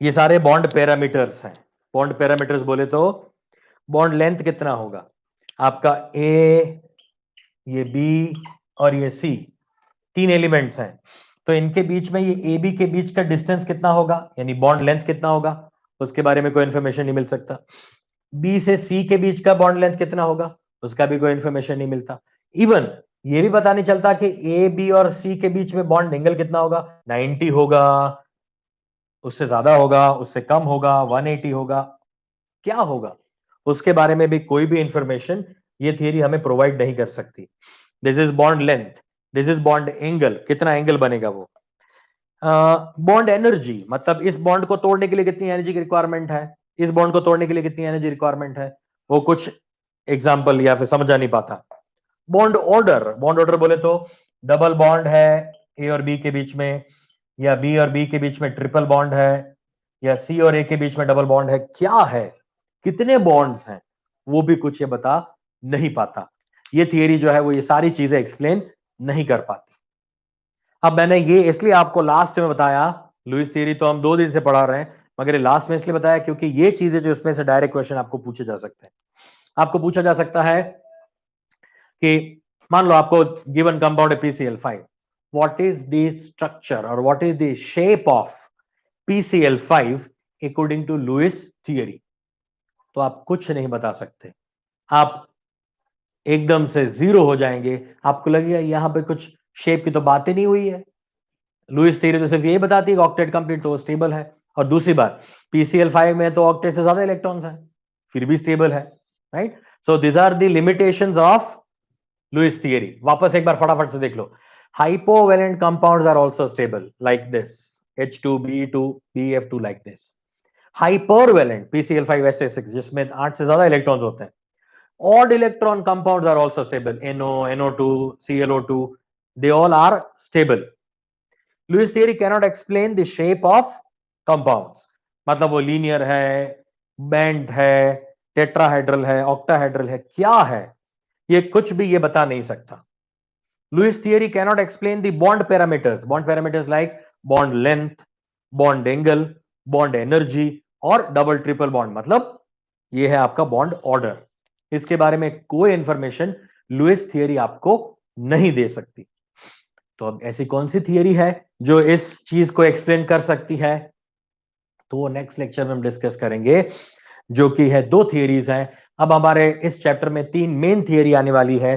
ये सारे बॉन्ड पैरामीटर्स हैं। बॉन्ड पैरामीटर्स बोले तो बॉन्ड लेंथ कितना होगा आपका, ए, ये बी और ये सी, 3 एलिमेंट्स हैं, तो इनके बीच में ये ए बी के बीच का डिस्टेंस कितना होगा, यानी बॉन्ड लेंथ कितना होगा, उसके बारे में कोई इंफॉर्मेशन नहीं मिल सकता। बी से सी के बीच का बॉन्ड लेंथ कितना होगा, उसका भी कोई इंफॉर्मेशन नहीं मिलता। इवन ये भी पता नहीं चलता कि ए बी और सी के बीच में बॉन्ड एंगल कितना होगा, 90 होगा, उससे ज्यादा होगा, उससे कम होगा, 180 होगा, क्या होगा, उसके बारे में भी कोई भी इंफॉर्मेशन ये थियरी हमें प्रोवाइड नहीं कर सकती। This is bond length, this is bond angle, कितना एंगल बनेगा वो। बॉन्ड एनर्जी, मतलब इस बॉन्ड को तोड़ने के लिए कितनी एनर्जी की रिक्वायरमेंट है, इस बॉन्ड को तोड़ने के लिए कितनी एनर्जी रिक्वायरमेंट है, वो कुछ एग्जाम्पल या फिर समझा नहीं पाता। बॉन्ड ऑर्डर, बोले तो डबल बॉन्ड है ए और बी के बीच में, या बी और बी के बीच में ट्रिपल बॉन्ड है, या सी और ए के बीच में डबल बॉन्ड है, क्या है, कितने बॉन्ड्स हैं, वो भी कुछ ये बता नहीं पाता। ये थियरी जो है वो ये सारी चीजें एक्सप्लेन नहीं कर पाती। अब मैंने ये इसलिए आपको लास्ट में बताया, लुईस थियरी तो हम 2 दिन से पढ़ा रहे हैं, मगर ये लास्ट में इसलिए बताया क्योंकि ये चीजें जो इसमें से डायरेक्ट क्वेश्चन आपको पूछे जा सकते हैं। आपको पूछा जा सकता है कि मान लो आपको गिवन कंपाउंड है PCl5, what is the structure और what is the shape of PCl5 according to Lewis theory, तो आप कुछ नहीं बता सकते, आप एकदम से जीरो हो जाएंगे, आपको लगेगा यहां पे कुछ शेप की तो बात ही नहीं हुई है। लुईस थ्योरी तो सिर्फ यही बताती है ऑक्टेट कंप्लीट तो स्टेबल है, और दूसरी बात PCl5 में तो ऑक्टेट से ज्यादा इलेक्ट्रॉन्स हैं, फिर भी स्टेबल है, right. So this are the limitations of Lewis theory. वापस एक बार फटाफट से देख लो, hypovalent compounds are also stable like this H2B2BF2 like this. Hypervalent PCl5SH6 जिसमें 8 से ज्यादा इलेक्ट्रॉन्स होते हैं, odd electron compounds are also stable, NO, NO2, ClO2, they all are stable. Lewis theory cannot explain the shape of compounds, मतलब वो linear है, band है, tetrahedral है, ऑक्टाहेड्रल है, क्या है, ये कुछ भी ये बता नहीं सकता। Lewis theory cannot explain the bond parameters like bond length, bond angle, bond energy और डबल ट्रिपल बॉन्ड, मतलब ये है आपका बॉन्ड ऑर्डर, इसके बारे में कोई इंफॉर्मेशन लुईस थियरी आपको नहीं दे सकती। तो अब ऐसी कौन सी थियरी है जो इस चीज को एक्सप्लेन कर सकती है, तो नेक्स्ट लेक्चर में हम डिस्कस करेंगे, जो कि है 2 थियरीज हैं। अब हमारे इस चैप्टर में 3 मेन थियरी आने वाली है।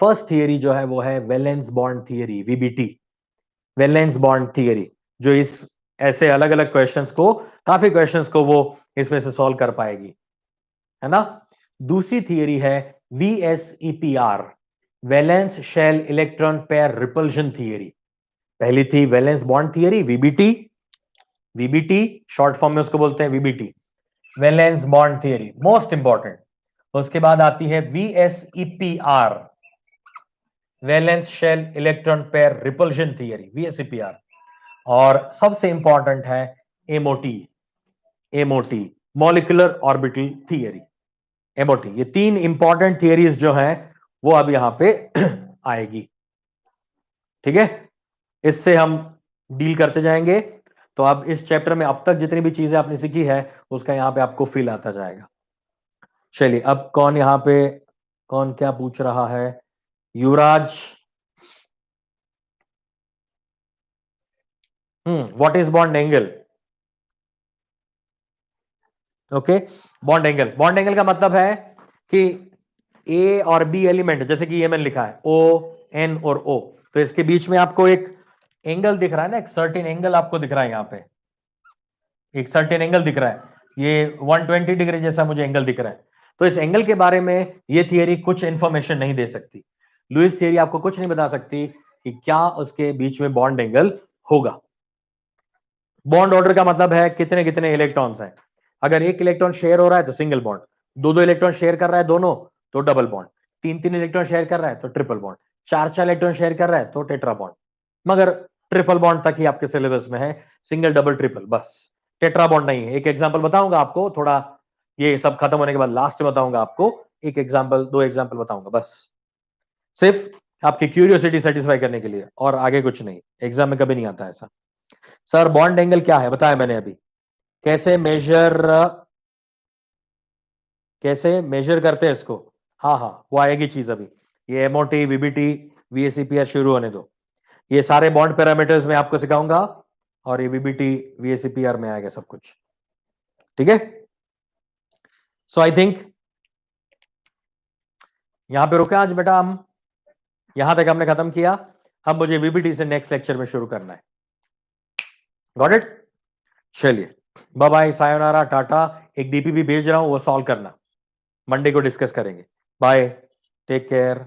फर्स्ट थियरी जो है वो है valence bond theory, VBT, valence bond theory, जो इस ऐसे अलग अलग क्वेश्चंस को, काफी क्वेश्चंस को वो इसमें से सॉल्व कर पाएगी। है ना। दूसरी थियरी है VSEPR, valence shell electron pair repulsion theory. पहली थी valence bond theory, VBT, VBT short form में उसको बोलते हैं VBT, valence bond theory, most important. उसके बाद आती है VSEPR, valence shell electron pair repulsion theory, VSEPR। और सबसे इंपॉर्टेंट है MOT, MOT molecular orbital theory, MOT। ये तीन इंपॉर्टेंट थियरीज जो हैं वो अब यहां पे आएगी, ठीक है। इससे हम डील करते जाएंगे। तो अब इस चैप्टर में अब तक जितनी भी चीजें आपने सीखी है उसका यहां पे आपको फील आता जाएगा। चलिए, अब कौन यहां पे, कौन क्या पूछ रहा है? Yuvraj, what is bond angle? Okay, bond angle, bond angle का मतलब है कि ए और बी एलिमेंट, जैसे कि ये मैंने लिखा है ON और O, तो इसके बीच में आपको एक एंगल दिख रहा है ना, एक सर्टेन एंगल आपको दिख रहा है, यहां पे एक सर्टेन एंगल दिख रहा है, ये 120 डिग्री जैसा मुझे एंगल दिख रहा है। तो इस एंगल के बारे में ये थियरी कुछ इंफॉर्मेशन नहीं दे सकती। लुईस थियरी आपको कुछ नहीं बता सकती कि क्या उसके बीच में बॉन्ड एंगल होगा। बॉन्ड ऑर्डर का मतलब है कितने कितने इलेक्ट्रॉन्स हैं। अगर एक इलेक्ट्रॉन शेयर हो रहा है तो सिंगल बॉन्ड, दो दो इलेक्ट्रॉन शेयर कर रहा है दोनों तो डबल बॉन्ड, तीन तीन इलेक्ट्रॉन शेयर कर रहा है तो ट्रिपल बॉन्ड, चार चार इलेक्ट्रॉन शेयर कर रहा है तो टेट्रा बॉन्ड। मगर ट्रिपल बॉन्ड तक ही आपके सिलेबस में है, सिंगल डबल ट्रिपल बस, टेट्रा बॉन्ड नहीं है। एक एग्जांपल बताऊंगा आपको, थोड़ा ये सब खत्म होने के बाद लास्ट में बताऊंगा आपको, एक एग्जांपल, दो एग्जांपल बताऊंगा बस, सिर्फ आपकी क्यूरियोसिटी सेटिस्फाई करने के लिए, और आगे कुछ नहीं। एग्जाम में कभी नहीं आता ऐसा। सर बॉन्ड एंगल क्या है बताया मैंने अभी, कैसे मेजर, कैसे मेजर करते हैं इसको। हाँ हाँ, वो आएगी चीज अभी, ये MOT, VBT, VSEPR शुरू होने दो, ये सारे बॉन्ड पैरामीटर्स मैं आपको सिखाऊंगा, और ये VBT VSEPR में आएगा सब कुछ, ठीक है। सो आई थिंक यहां पे रुके आज बेटा हम, यहां तक हमने खत्म किया। अब मुझे VBT से नेक्स्ट लेक्चर में शुरू करना है। Got it? चलिए, बाय बाय, सायोनारा, टाटा। एक DP भी भेज रहा हूं, वो सॉल्व करना, मंडे को डिस्कस करेंगे। Bye, take care.